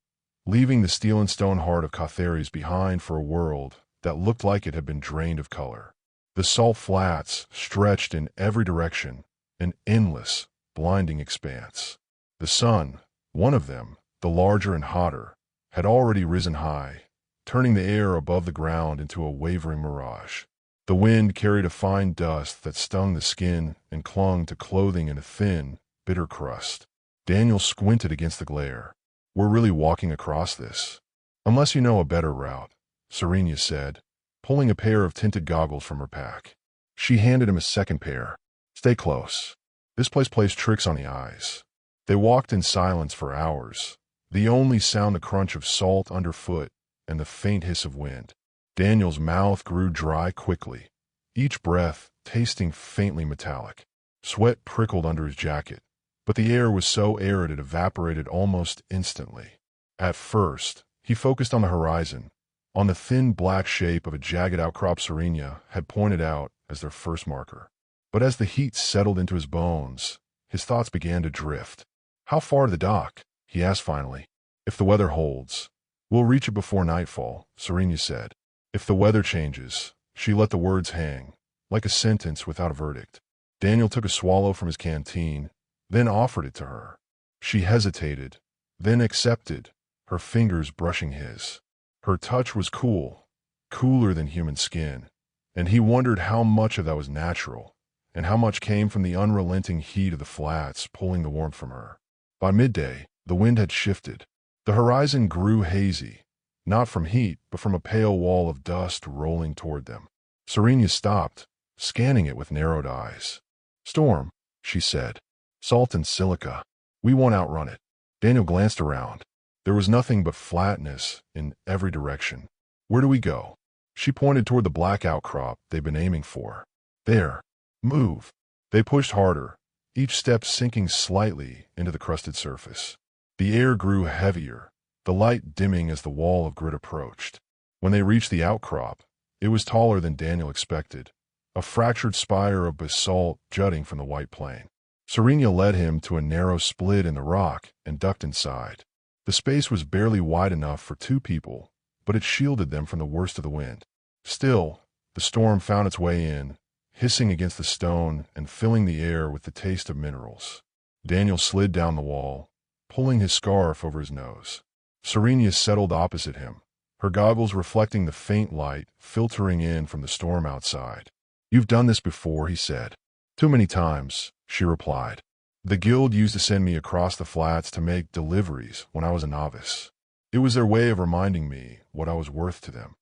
Speaker 1: leaving the steel and stone heart of Cathares behind for a world that looked like it had been drained of color. The salt flats stretched in every direction, an endless, blinding expanse. The sun, one of them, the larger and hotter, had already risen high, turning the air above the ground into a wavering mirage. The wind carried a fine dust that stung the skin and clung to clothing in a thin, bitter crust. Daniel squinted against the glare. We're really walking across this. Unless you know a better route, Serena said, pulling a pair of tinted goggles from her pack. She handed him a second pair. Stay close. This place plays tricks on the eyes. They walked in silence for hours, the only sound the crunch of salt underfoot and the faint hiss of wind. Daniel's mouth grew dry quickly, each breath tasting faintly metallic. Sweat prickled under his jacket, but the air was so arid it evaporated almost instantly. At first, he focused on the horizon, on the thin black shape of a jagged outcrop Serena had pointed out as their first marker. But as the heat settled into his bones, his thoughts began to drift. How far to the dock? He asked finally. If the weather holds. We'll reach it before nightfall, Serena said. If the weather changes, she let the words hang, like a sentence without a verdict. Daniel took a swallow from his canteen, then offered it to her. She hesitated, then accepted, her fingers brushing his. Her touch was cool, cooler than human skin, and he wondered how much of that was natural, and how much came from the unrelenting heat of the flats pulling the warmth from her. By midday, the wind had shifted. The horizon grew hazy, not from heat, but from a pale wall of dust rolling toward them. Serena stopped, scanning it with narrowed eyes. Storm, she said. Salt and silica. We won't outrun it. Daniel glanced around. There was nothing but flatness in every direction. Where do we go? She pointed toward the black outcrop they'd been aiming for. There. Move. They pushed harder, each step sinking slightly into the crusted surface. The air grew heavier, the light dimming as the wall of grit approached. When they reached the outcrop, it was taller than Daniel expected, a fractured spire of basalt jutting from the white plain. Serena led him to a narrow split in the rock and ducked inside. The space was barely wide enough for 2 people, but it shielded them from the worst of the wind. Still, the storm found its way in, hissing against the stone and filling the air with the taste of minerals. Daniel slid down the wall, pulling his scarf over his nose. Serena settled opposite him, her goggles reflecting the faint light filtering in from the storm outside. You've done this before, he said. Too many times, she replied. The guild used to send me across the flats to make deliveries when I was a novice. It was their way of reminding me what I was worth to them.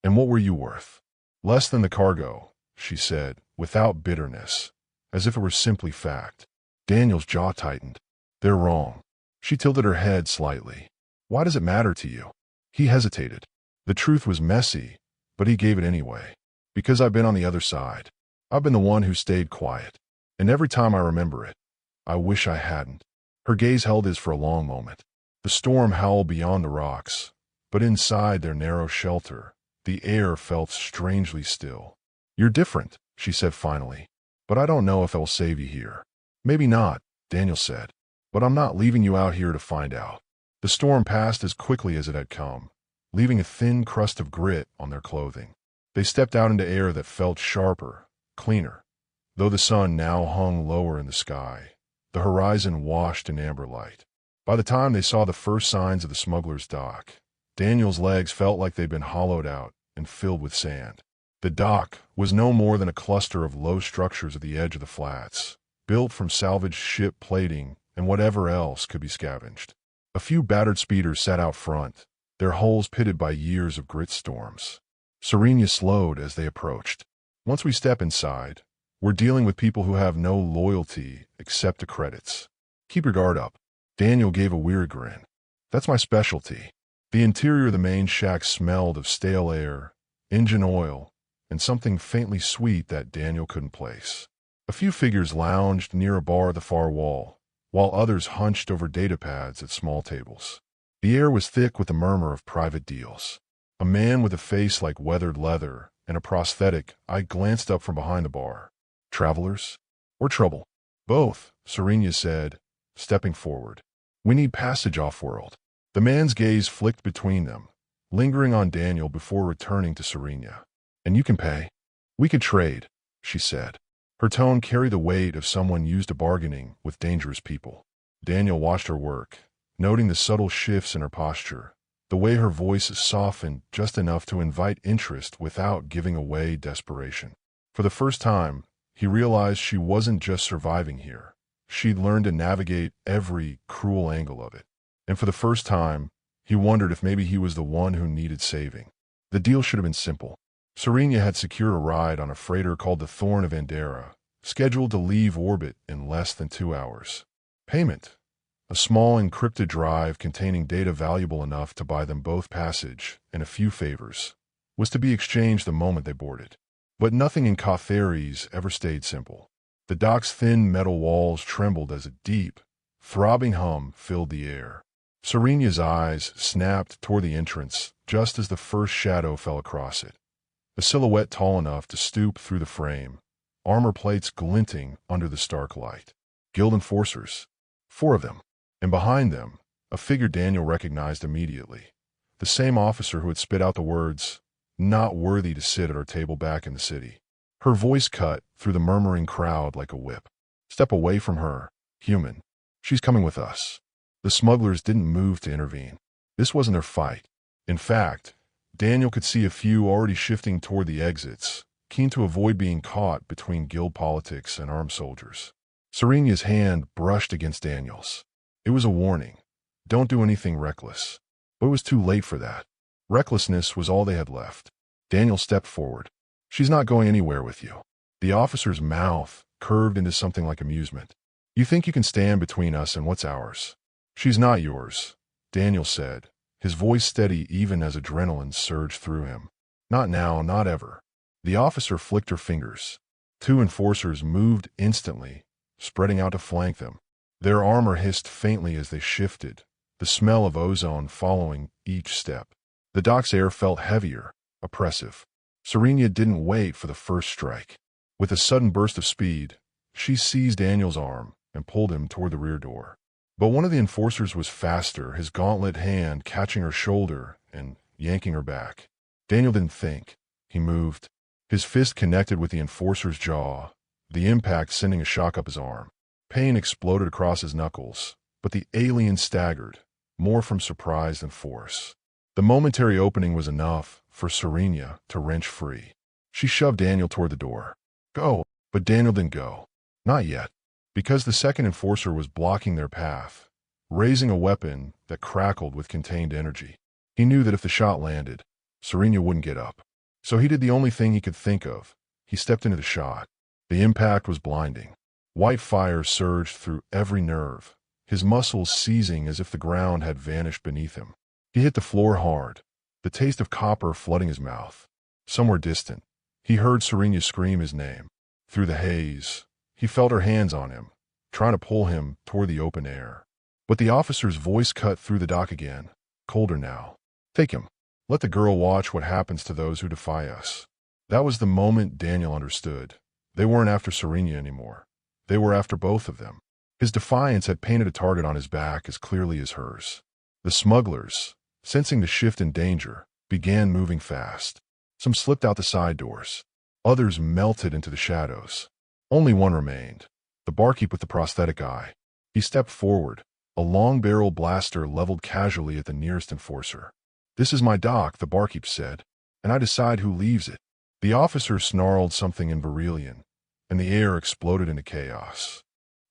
Speaker 1: And what were you worth? Less than the cargo, she said, without bitterness, as if it were simply fact. Daniel's jaw tightened. They're wrong. She tilted her head slightly. Why does it matter to you? He hesitated. The truth was messy, but he gave it anyway. Because I've been on the other side. I've been the one who stayed quiet. And every time I remember it, I wish I hadn't. Her gaze held his for a long moment. The storm howled beyond the rocks, but inside their narrow shelter, the air felt strangely still. You're different, she said finally, but I don't know if I'll save you here. Maybe not, Daniel said, but I'm not leaving you out here to find out. The storm passed as quickly as it had come, leaving a thin crust of grit on their clothing. They stepped out into air that felt sharper, cleaner. Though the sun now hung lower in the sky, the horizon washed in amber light. By the time they saw the first signs of the smuggler's dock, Daniel's legs felt like they'd been hollowed out and filled with sand. The dock was no more than a cluster of low structures at the edge of the flats, built from salvaged ship plating and whatever else could be scavenged. A few battered speeders sat out front, their hulls pitted by years of grit storms. Serena slowed as they approached. Once we step inside, we're dealing with people who have no loyalty except to credits. Keep your guard up. Daniel gave a weird grin. That's my specialty. The interior of the main shack smelled of stale air, engine oil, and something faintly sweet that Daniel couldn't place. A few figures lounged near a bar at the far wall, while others hunched over data pads at small tables. The air was thick with the murmur of private deals. A man with a face like weathered leather and a prosthetic eye glanced up from behind the bar. Travelers? Or trouble? Both, Serena said, stepping forward. We need passage off-world. The man's gaze flicked between them, lingering on Daniel before returning to Serena. And you can pay. We could trade, she said. Her tone carried the weight of someone used to bargaining with dangerous people. Daniel watched her work, noting the subtle shifts in her posture, the way her voice softened just enough to invite interest without giving away desperation. For the first time, he realized she wasn't just surviving here. She'd learned to navigate every cruel angle of it. And for the first time, he wondered if maybe he was the one who needed saving. The deal should have been simple. Serena had secured a ride on a freighter called the Thorn of Andera, scheduled to leave orbit in less than 2 hours. Payment: a small encrypted drive containing data valuable enough to buy them both passage and a few favors, was to be exchanged the moment they boarded. But nothing in Cautheres ever stayed simple. The dock's thin metal walls trembled as a deep, throbbing hum filled the air. Serena's eyes snapped toward the entrance just as the first shadow fell across it. A silhouette tall enough to stoop through the frame, armor plates glinting under the stark light. Guild enforcers. 4 of them. And behind them, a figure Daniel recognized immediately. The same officer who had spit out the words, "Not worthy to sit at our table back in the city." Her voice cut through the murmuring crowd like a whip. "Step away from her, human. She's coming with us." The smugglers didn't move to intervene. This wasn't their fight. In fact, Daniel could see a few already shifting toward the exits, keen to avoid being caught between guild politics and armed soldiers. Serena's hand brushed against Daniel's. It was a warning. Don't do anything reckless. But it was too late for that. Recklessness was all they had left. Daniel stepped forward. "She's not going anywhere with you." The officer's mouth curved into something like amusement. "You think you can stand between us and what's ours?" "She's not yours," Daniel said, his voice steady even as adrenaline surged through him. "Not now, not ever." The officer flicked her fingers. 2 enforcers moved instantly, spreading out to flank them. Their armor hissed faintly as they shifted, the smell of ozone following each step. The dock's air felt heavier, oppressive. Serena didn't wait for the first strike. With a sudden burst of speed, she seized Daniel's arm and pulled him toward the rear door. But one of the enforcers was faster, his gauntlet hand catching her shoulder and yanking her back. Daniel didn't think. He moved. His fist connected with the enforcer's jaw, the impact sending a shock up his arm. Pain exploded across his knuckles, but the alien staggered, more from surprise than force. The momentary opening was enough for Serena to wrench free. She shoved Daniel toward the door. "Go," but Daniel didn't go. Not yet. Because the second enforcer was blocking their path, raising a weapon that crackled with contained energy. He knew that if the shot landed, Serena wouldn't get up. So he did the only thing he could think of. He stepped into the shot. The impact was blinding. White fire surged through every nerve, his muscles seizing as if the ground had vanished beneath him. He hit the floor hard, the taste of copper flooding his mouth. Somewhere distant, he heard Serena scream his name. Through the haze, he felt her hands on him, trying to pull him toward the open air. But the officer's voice cut through the dock again, colder now. "Take him. Let the girl watch what happens to those who defy us." That was the moment Daniel understood. They weren't after Serena anymore. They were after both of them. His defiance had painted a target on his back as clearly as hers. The smugglers, sensing the shift in danger, began moving fast. Some slipped out the side doors. Others melted into the shadows. Only one remained, the barkeep with the prosthetic eye. He stepped forward, a long-barreled blaster leveled casually at the nearest enforcer. "This is my dock," the barkeep said. and I decide who leaves it." The officer snarled something in Varillian, and the air exploded into chaos.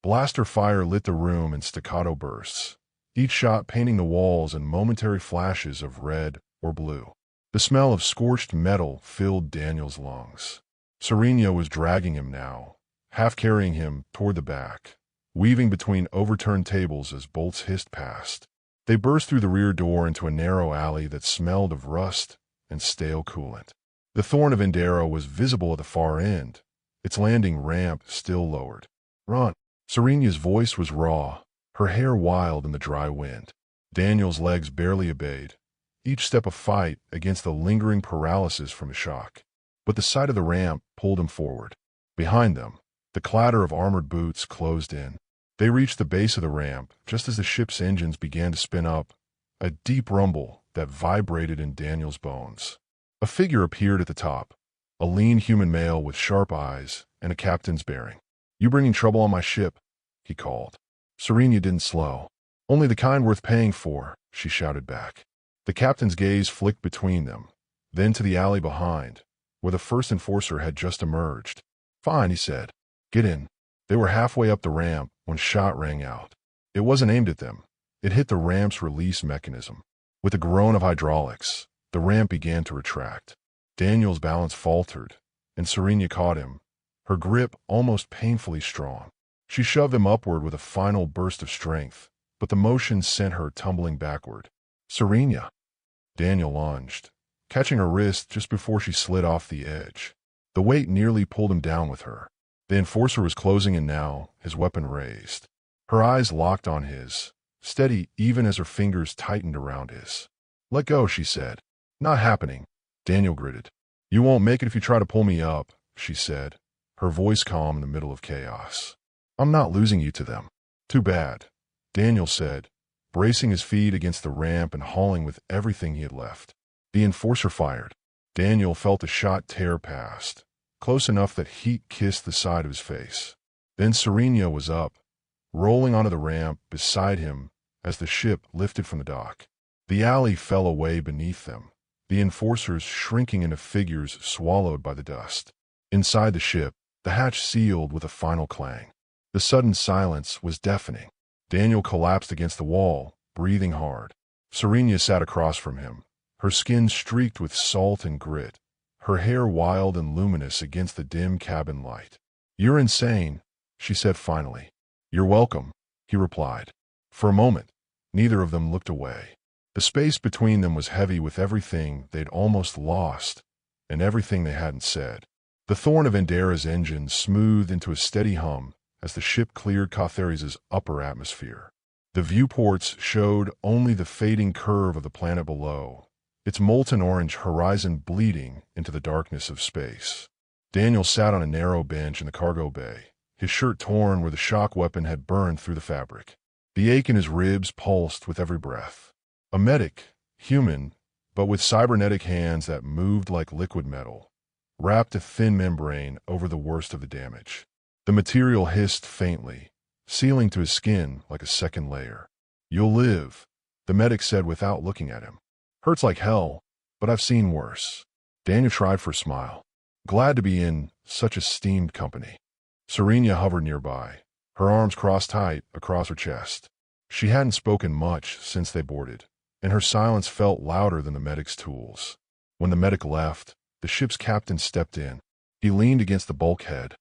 Speaker 1: Blaster fire lit the room in staccato bursts, each shot painting the walls in momentary flashes of red or blue. The smell of scorched metal filled Daniel's lungs. Serena was dragging him now, half carrying him toward the back, weaving between overturned tables as bolts hissed past. They burst through the rear door into a narrow alley that smelled of rust and stale coolant. The Thorn of Endera was visible at the far end, its landing ramp still lowered. "Run!" Serena's voice was raw, her hair wild in the dry wind. Daniel's legs barely obeyed, each step a fight against the lingering paralysis from the shock. But the sight of the ramp pulled him forward. Behind them, the clatter of armored boots closed in. They reached the base of the ramp just as the ship's engines began to spin up, a deep rumble that vibrated in Daniel's bones. A figure appeared at the top, a lean human male with sharp eyes and a captain's bearing. "You bringing trouble on my ship?" he called. Serena didn't slow. "Only the kind worth paying for," she shouted back. The captain's gaze flicked between them, then to the alley behind, where the first enforcer had just emerged. "Fine," he said. "Get in." They were halfway up the ramp when a shot rang out. It wasn't aimed at them. It hit the ramp's release mechanism. With a groan of hydraulics, the ramp began to retract. Daniel's balance faltered, and Serena caught him, her grip almost painfully strong. She shoved him upward with a final burst of strength, but the motion sent her tumbling backward. "Serena!" Daniel lunged, catching her wrist just before she slid off the edge. The weight nearly pulled him down with her. The enforcer was closing in now, his weapon raised. Her eyes locked on his, steady even as her fingers tightened around his. "Let go," she said. "Not happening." Daniel gritted. "You won't make it if you try to pull me up," she said, her voice calm in the middle of chaos. "I'm not losing you to them." "Too bad," Daniel said, bracing his feet against the ramp and hauling with everything he had left. The enforcer fired. Daniel felt a shot tear past, close enough that heat kissed the side of his face. Then Serena was up, rolling onto the ramp beside him as the ship lifted from the dock. The alley fell away beneath them, the enforcers shrinking into figures swallowed by the dust. Inside the ship, the hatch sealed with a final clang. The sudden silence was deafening. Daniel collapsed against the wall, breathing hard. Serena sat across from him, her skin streaked with salt and grit, her hair wild and luminous against the dim cabin light. "You're insane," she said finally. "You're welcome," he replied. For a moment, neither of them looked away. The space between them was heavy with everything they'd almost lost and everything they hadn't said. The Thorn of Endera's engine smoothed into a steady hum as the ship cleared Cathares' upper atmosphere. The viewports showed only the fading curve of the planet below, its molten orange horizon bleeding into the darkness of space. Daniel sat on a narrow bench in the cargo bay, his shirt torn where the shock weapon had burned through the fabric. The ache in his ribs pulsed with every breath. A medic, human, but with cybernetic hands that moved like liquid metal, wrapped a thin membrane over the worst of the damage. The material hissed faintly, sealing to his skin like a second layer. "You'll live," the medic said without looking at him. "Hurts like hell, but I've seen worse." Daniel tried for a smile, glad to be in such esteemed company. Serena hovered nearby, her arms crossed tight across her chest. She hadn't spoken much since they boarded, and her silence felt louder than the medic's tools. When the medic left, the ship's captain stepped in. He leaned against the bulkhead,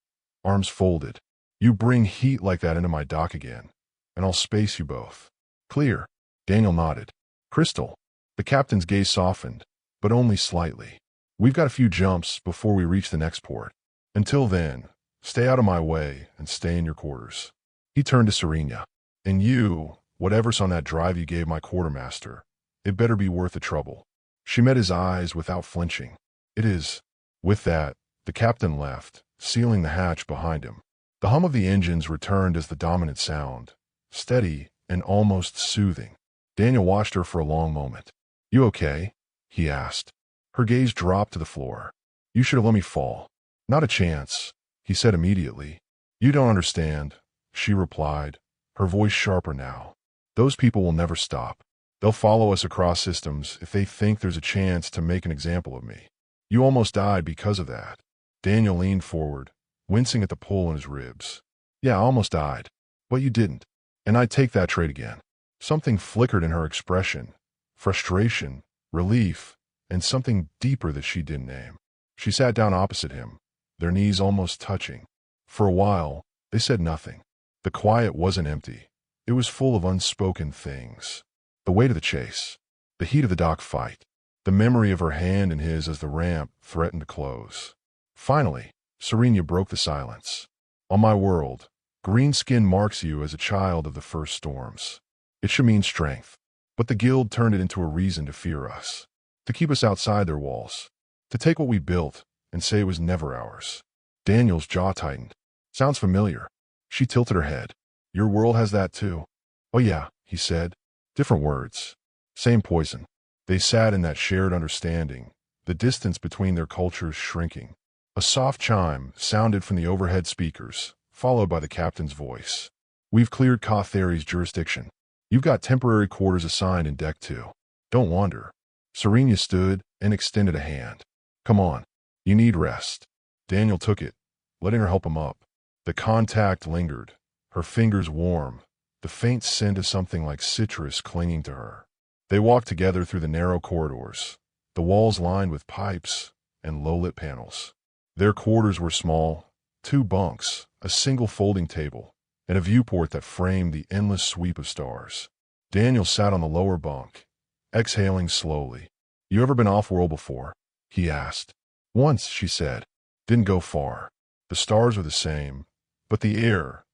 Speaker 1: arms folded. "You bring heat like that into my dock again, and I'll space you both." "Clear." Daniel nodded. "Crystal." The captain's gaze softened, but only slightly. "We've got a few jumps before we reach the next port. Until then, stay out of my way and stay in your quarters." He turned to Serena. "And you, whatever's on that drive you gave my quartermaster, it better be worth the trouble." She met his eyes without flinching. "It is." With that, the captain left, sealing the hatch behind him. The hum of the engines returned as the dominant sound, steady and almost soothing. Daniel watched her for a long moment. "You okay?" he asked. Her gaze dropped to the floor. "You should have let me fall." "Not a chance," he said immediately. "You don't understand," she replied, her voice sharper now. "Those people will never stop. They'll follow us across systems if they think there's a chance to make an example of me." You almost died because of that. Daniel leaned forward, wincing at the pull in his ribs. Yeah, I almost died. But you didn't. And I'd take that trade again. Something flickered in her expression. Frustration, relief, and something deeper that she didn't name. She sat down opposite him, their knees almost touching. For a while, they said nothing. The quiet wasn't empty. It was full of unspoken things. The weight of the chase, the heat of the dock fight, the memory of her hand in his as the ramp threatened to close. Finally, Serena broke the silence. On my world, green skin marks you as a child of the first storms. It should mean strength. But the guild turned it into a reason to fear us, to keep us outside their walls, to take what we built and say it was never ours. Daniel's jaw tightened. Sounds familiar. She tilted her head. Your world has that too. Oh yeah, he said. Different words. Same poison. They sat in that shared understanding, the distance between their cultures shrinking. A soft chime sounded from the overhead speakers, followed by the captain's voice. We've cleared Kothari's jurisdiction. You've got temporary quarters assigned in Deck 2. Don't wander. Serena stood and extended a hand. Come on. You need rest. Daniel took it, letting her help him up. The contact lingered, her fingers warm, the faint scent of something like citrus clinging to her. They walked together through the narrow corridors, the walls lined with pipes and low-lit panels. Their quarters were small, 2 bunks, a single folding table, and a viewport that framed the endless sweep of stars. Daniel sat on the lower bunk, exhaling slowly. You ever been off-world before? He asked. Once, she said. Didn't go far. The stars were the same, but the air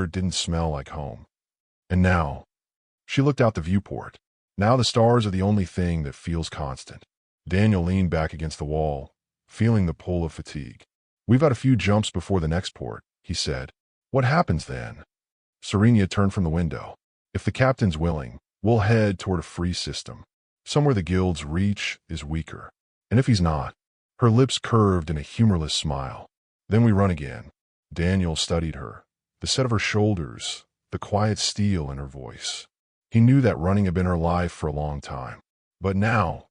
Speaker 1: didn't smell like home. And now, she looked out the viewport. Now the stars are the only thing that feels constant. Daniel leaned back against the wall, feeling the pull of fatigue. We've got a few jumps before the next port, he said. What happens then? Serena turned from the window. If the captain's willing, we'll head toward a free system, somewhere the guild's reach is weaker. And if he's not, her lips curved in a humorless smile. Then we run again. Daniel studied her, the set of her shoulders, the quiet steel in her voice. He knew that running had been her life for a long time. But now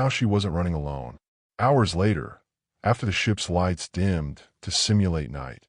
Speaker 1: she wasn't running alone. Hours later, after the ship's lights dimmed to simulate night,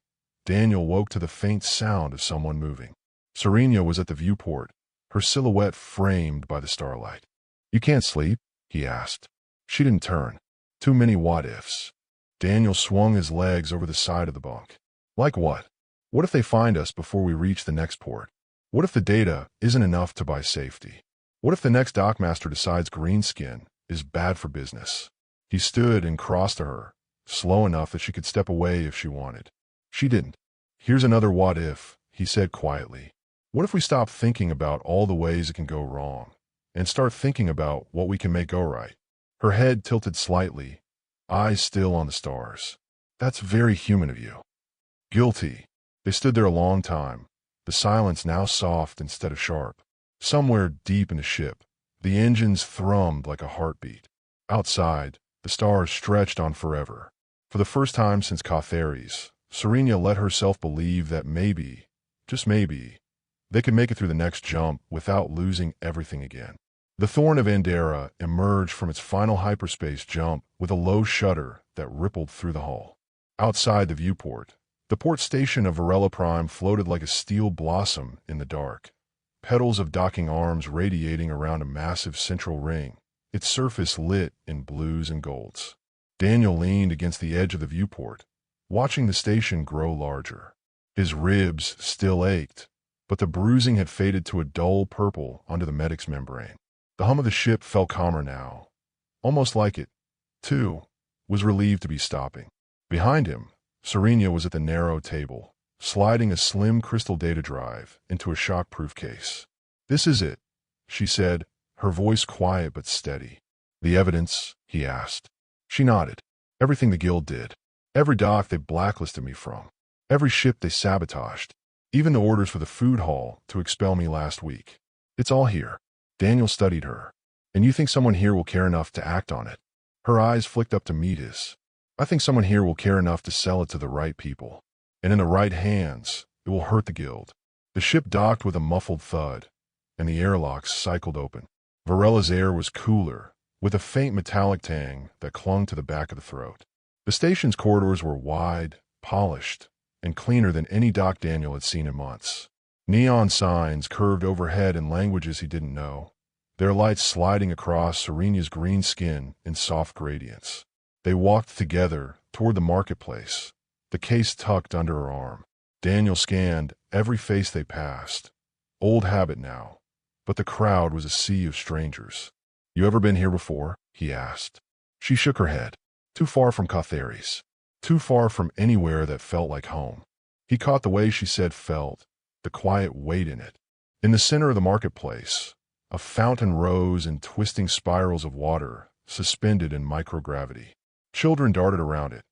Speaker 1: Daniel woke to the faint sound of someone moving. Serena was at the viewport, her silhouette framed by the starlight. You can't sleep? He asked. She didn't turn. Too many what-ifs. Daniel swung his legs over the side of the bunk. Like what? What if they find us before we reach the next port? What if the data isn't enough to buy safety? What if the next dockmaster decides greenskin is bad for business? He stood and crossed to her, slow enough that she could step away if she wanted. She didn't. Here's another what if, he said quietly. What if we stop thinking about all the ways it can go wrong and start thinking about what we can make go right? Her head tilted slightly, eyes still on the stars. That's very human of you. Guilty. They stood there a long time, the silence now soft instead of sharp. Somewhere deep in the ship, the engines thrummed like a heartbeat. Outside, the stars stretched on forever. For the first time since Kothari's, Serena let herself believe that maybe, just maybe, they could make it through the next jump without losing everything again. The Thorn of Andera emerged from its final hyperspace jump with a low shudder that rippled through the hull. Outside the viewport, the port station of Varela Prime floated like a steel blossom in the dark, petals of docking arms radiating around a massive central ring, its surface lit in blues and golds. Daniel leaned against the edge of the viewport, watching the station grow larger. His ribs still ached, but the bruising had faded to a dull purple under the medic's membrane. The hum of the ship felt calmer now, almost like it, too, was relieved to be stopping. Behind him, Serena was at the narrow table, sliding a slim crystal data drive into a shock-proof case. This is it, she said, her voice quiet but steady. The evidence? He asked. She nodded. Everything the guild did. Every dock they blacklisted me from. Every ship they sabotaged. Even the orders for the food hall to expel me last week. It's all here. Daniel studied her. And you think someone here will care enough to act on it? Her eyes flicked up to meet his. I think someone here will care enough to sell it to the right people. And in the right hands, it will hurt the guild. The ship docked with a muffled thud, and the airlocks cycled open. Varela's air was cooler, with a faint metallic tang that clung to the back of the throat. The station's corridors were wide, polished, and cleaner than any dock Daniel had seen in months. Neon signs curved overhead in languages he didn't know, their lights sliding across Serena's green skin in soft gradients. They walked together toward the marketplace, the case tucked under her arm. Daniel scanned every face they passed. Old habit now, but the crowd was a sea of strangers. "You ever been here before?" he asked. She shook her head. Too far from Katharis. Too far from anywhere that felt like home. He caught the way she said felt, the quiet weight in it. In the center of the marketplace, a fountain rose in twisting spirals of water, suspended in microgravity. Children darted around it,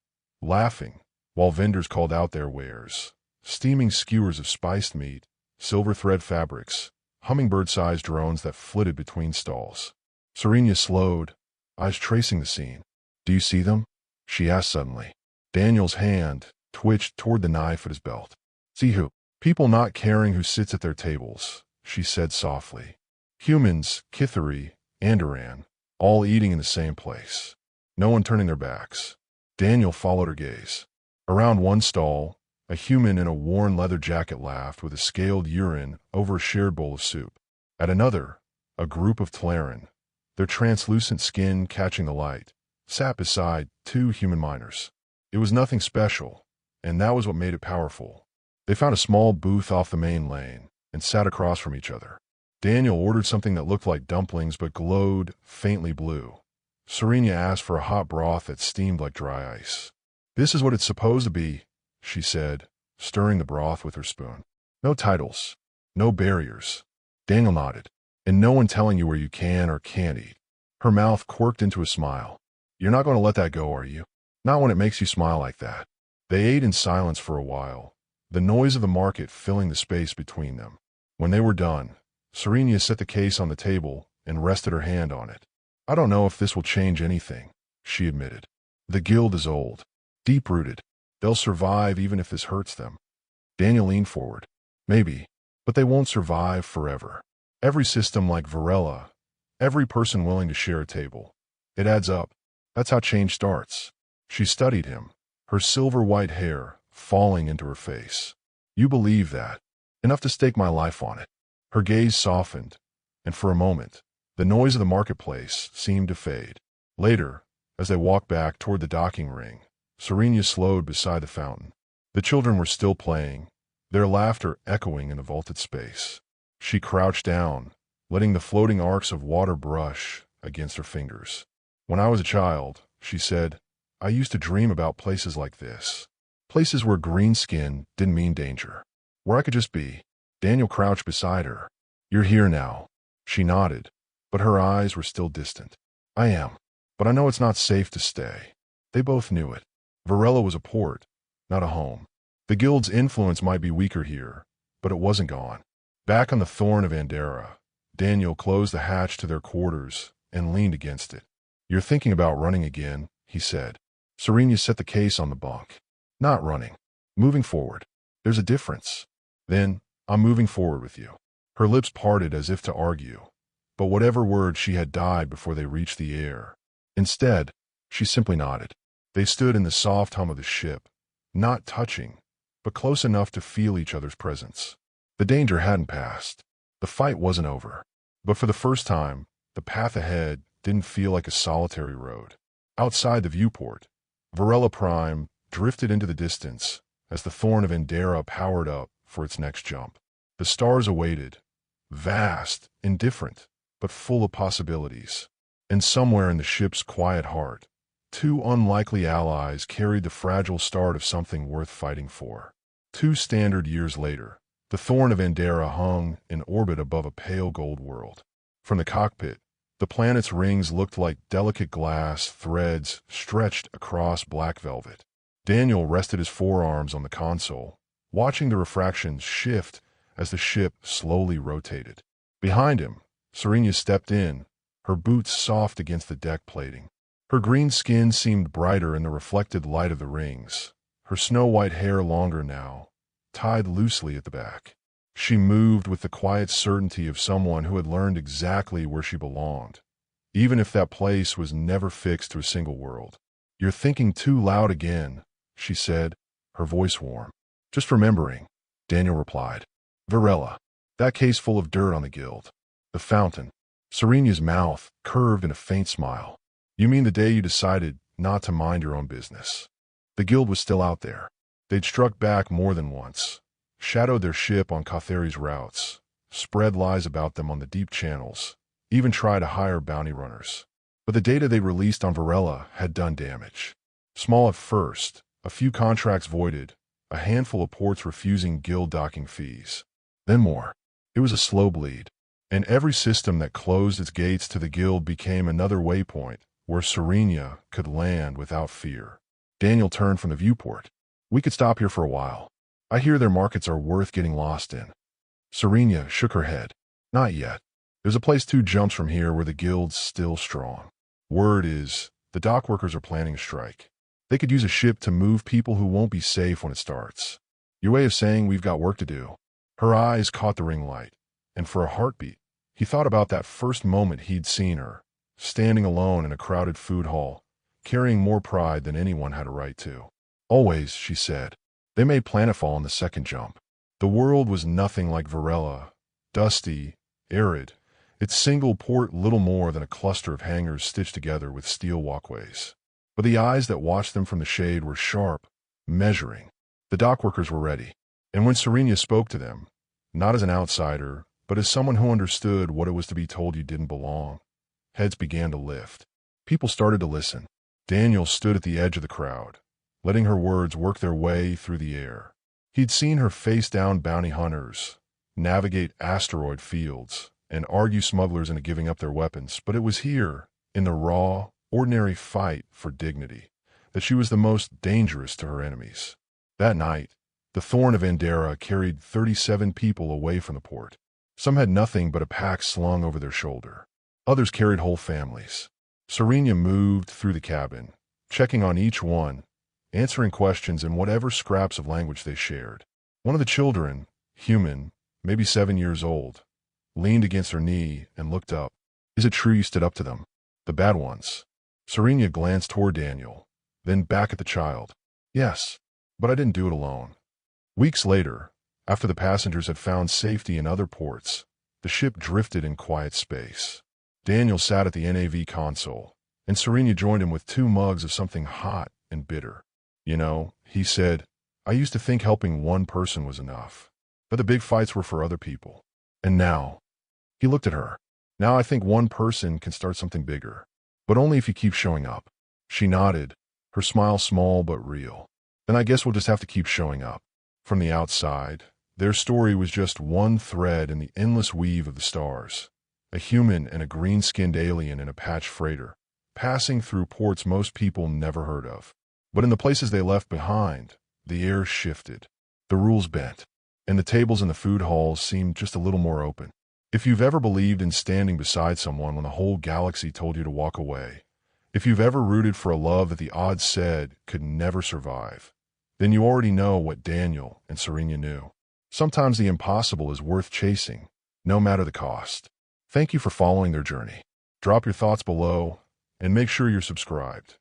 Speaker 1: laughing, while vendors called out their wares. Steaming skewers of spiced meat, silver thread fabrics, hummingbird-sized drones that flitted between stalls. Serena slowed, eyes tracing the scene. "Do you see them?" she asked suddenly. Daniel's hand twitched toward the knife at his belt. "See who?" "People not caring who sits at their tables," she said softly. "Humans, Kithari, Andoran, all eating in the same place. No one turning their backs." Daniel followed her gaze. Around one stall, a human in a worn leather jacket laughed with a scaled urine over a shared bowl of soup. At another, a group of Tlaren, their translucent skin catching the light, sat beside two human miners. It was nothing special, and that was what made it powerful. They found a small booth off the main lane and sat across from each other. Daniel ordered something that looked like dumplings but glowed faintly blue. Serena asked for a hot broth that steamed like dry ice. "This is what it's supposed to be," she said, stirring the broth with her spoon. "No titles, no barriers." Daniel nodded. "And no one telling you where you can or can't eat." Her mouth quirked into a smile. "You're not going to let that go, are you? Not when it makes you smile like that." They ate in silence for a while, the noise of the market filling the space between them. When they were done, Serena set the case on the table and rested her hand on it. "I don't know if this will change anything," she admitted. "The guild is old, deep-rooted. They'll survive even if this hurts them." Daniel leaned forward. "Maybe, but they won't survive forever. Every system like Varela, every person willing to share a table. It adds up. That's how change starts." She studied him, her silver-white hair falling into her face. "You believe that? Enough to stake my life on it." Her gaze softened, and for a moment, the noise of the marketplace seemed to fade. Later, as they walked back toward the docking ring, Serena slowed beside the fountain. The children were still playing, their laughter echoing in the vaulted space. She crouched down, letting the floating arcs of water brush against her fingers. "When I was a child," she said, "I used to dream about places like this. Places where green skin didn't mean danger. Where I could just be." Daniel crouched beside her. "You're here now." She nodded, but her eyes were still distant. "I am, but I know it's not safe to stay." They both knew it. Varela was a port, not a home. The guild's influence might be weaker here, but it wasn't gone. Back on the Thorn of Andera, Daniel closed the hatch to their quarters and leaned against it. "You're thinking about running again," he said. Serena set the case on the bunk. "Not running. Moving forward. There's a difference." "Then, I'm moving forward with you." Her lips parted as if to argue, but whatever words she had died before they reached the air. Instead, she simply nodded. They stood in the soft hum of the ship, not touching, but close enough to feel each other's presence. The danger hadn't passed. The fight wasn't over. But for the first time, the path ahead didn't feel like a solitary road. Outside the viewport, Varela Prime drifted into the distance as the Thorn of Andera powered up for its next jump. The stars awaited, vast, indifferent, but full of possibilities. And somewhere in the ship's quiet heart, two unlikely allies carried the fragile start of something worth fighting for. 2 standard years later, the Thorn of Andera hung in orbit above a pale gold world. From the cockpit, the planet's rings looked like delicate glass threads stretched across black velvet. Daniel rested his forearms on the console, watching the refractions shift as the ship slowly rotated. Behind him, Serena stepped in, her boots soft against the deck plating. Her green skin seemed brighter in the reflected light of the rings, her snow-white hair longer now, tied loosely at the back. She moved with the quiet certainty of someone who had learned exactly where she belonged, even if that place was never fixed to a single world. "You're thinking too loud again," she said, her voice warm. "Just remembering," Daniel replied. "Varela. That case full of dirt on the guild. The fountain." Serena's mouth curved in a faint smile. "You mean the day you decided not to mind your own business?" The guild was still out there. They'd struck back more than once, shadowed their ship on Katheri's routes, spread lies about them on the deep channels, even tried to hire bounty runners. But the data they released on Varela had done damage. Small at first, a few contracts voided, a handful of ports refusing guild docking fees. Then more. It was a slow bleed. And every system that closed its gates to the guild became another waypoint where Serena could land without fear. Daniel turned from the viewport. "We could stop here for a while. I hear their markets are worth getting lost in." Serena shook her head. "Not yet. There's a place 2 jumps from here where the guild's still strong. Word is, the dock workers are planning a strike. They could use a ship to move people who won't be safe when it starts. Your way of saying we've got work to do." Her eyes caught the ring light, and for a heartbeat, he thought about that first moment he'd seen her, standing alone in a crowded food hall, carrying more pride than anyone had a right to. "Always," she said. They made planetfall on the second jump. The world was nothing like Varela, dusty, arid, its single port little more than a cluster of hangars stitched together with steel walkways. But the eyes that watched them from the shade were sharp, measuring. The dock workers were ready. And when Serena spoke to them, not as an outsider, but as someone who understood what it was to be told you didn't belong, heads began to lift. People started to listen. Daniel stood at the edge of the crowd, letting her words work their way through the air. He'd seen her face down bounty hunters, navigate asteroid fields, and argue smugglers into giving up their weapons, but it was here, in the raw, ordinary fight for dignity, that she was the most dangerous to her enemies. That night, the Thorn of Andera carried 37 people away from the port. Some had nothing but a pack slung over their shoulder. Others carried whole families. Serena moved through the cabin, checking on each one, answering questions in whatever scraps of language they shared. One of the children, human, maybe 7 years old, leaned against her knee and looked up. "Is it true you stood up to them? The bad ones?" Serena glanced toward Daniel, then back at the child. "Yes, but I didn't do it alone." Weeks later, after the passengers had found safety in other ports, the ship drifted in quiet space. Daniel sat at the NAV console, and Serena joined him with 2 mugs of something hot and bitter. "You know," he said, "I used to think helping one person was enough, but the big fights were for other people. And now," he looked at her, "now I think one person can start something bigger, but only if you keep showing up." She nodded, her smile small but real. "Then I guess we'll just have to keep showing up." From the outside, their story was just one thread in the endless weave of the stars. A human and a green-skinned alien in a patch freighter, passing through ports most people never heard of. But in the places they left behind, the air shifted, the rules bent, and the tables in the food halls seemed just a little more open. If you've ever believed in standing beside someone when the whole galaxy told you to walk away, if you've ever rooted for a love that the odds said could never survive, then you already know what Daniel and Serena knew. Sometimes the impossible is worth chasing, no matter the cost. Thank you for following their journey. Drop your thoughts below, and make sure you're subscribed.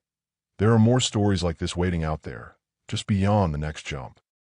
Speaker 1: There are more stories like this waiting out there, just beyond the next jump.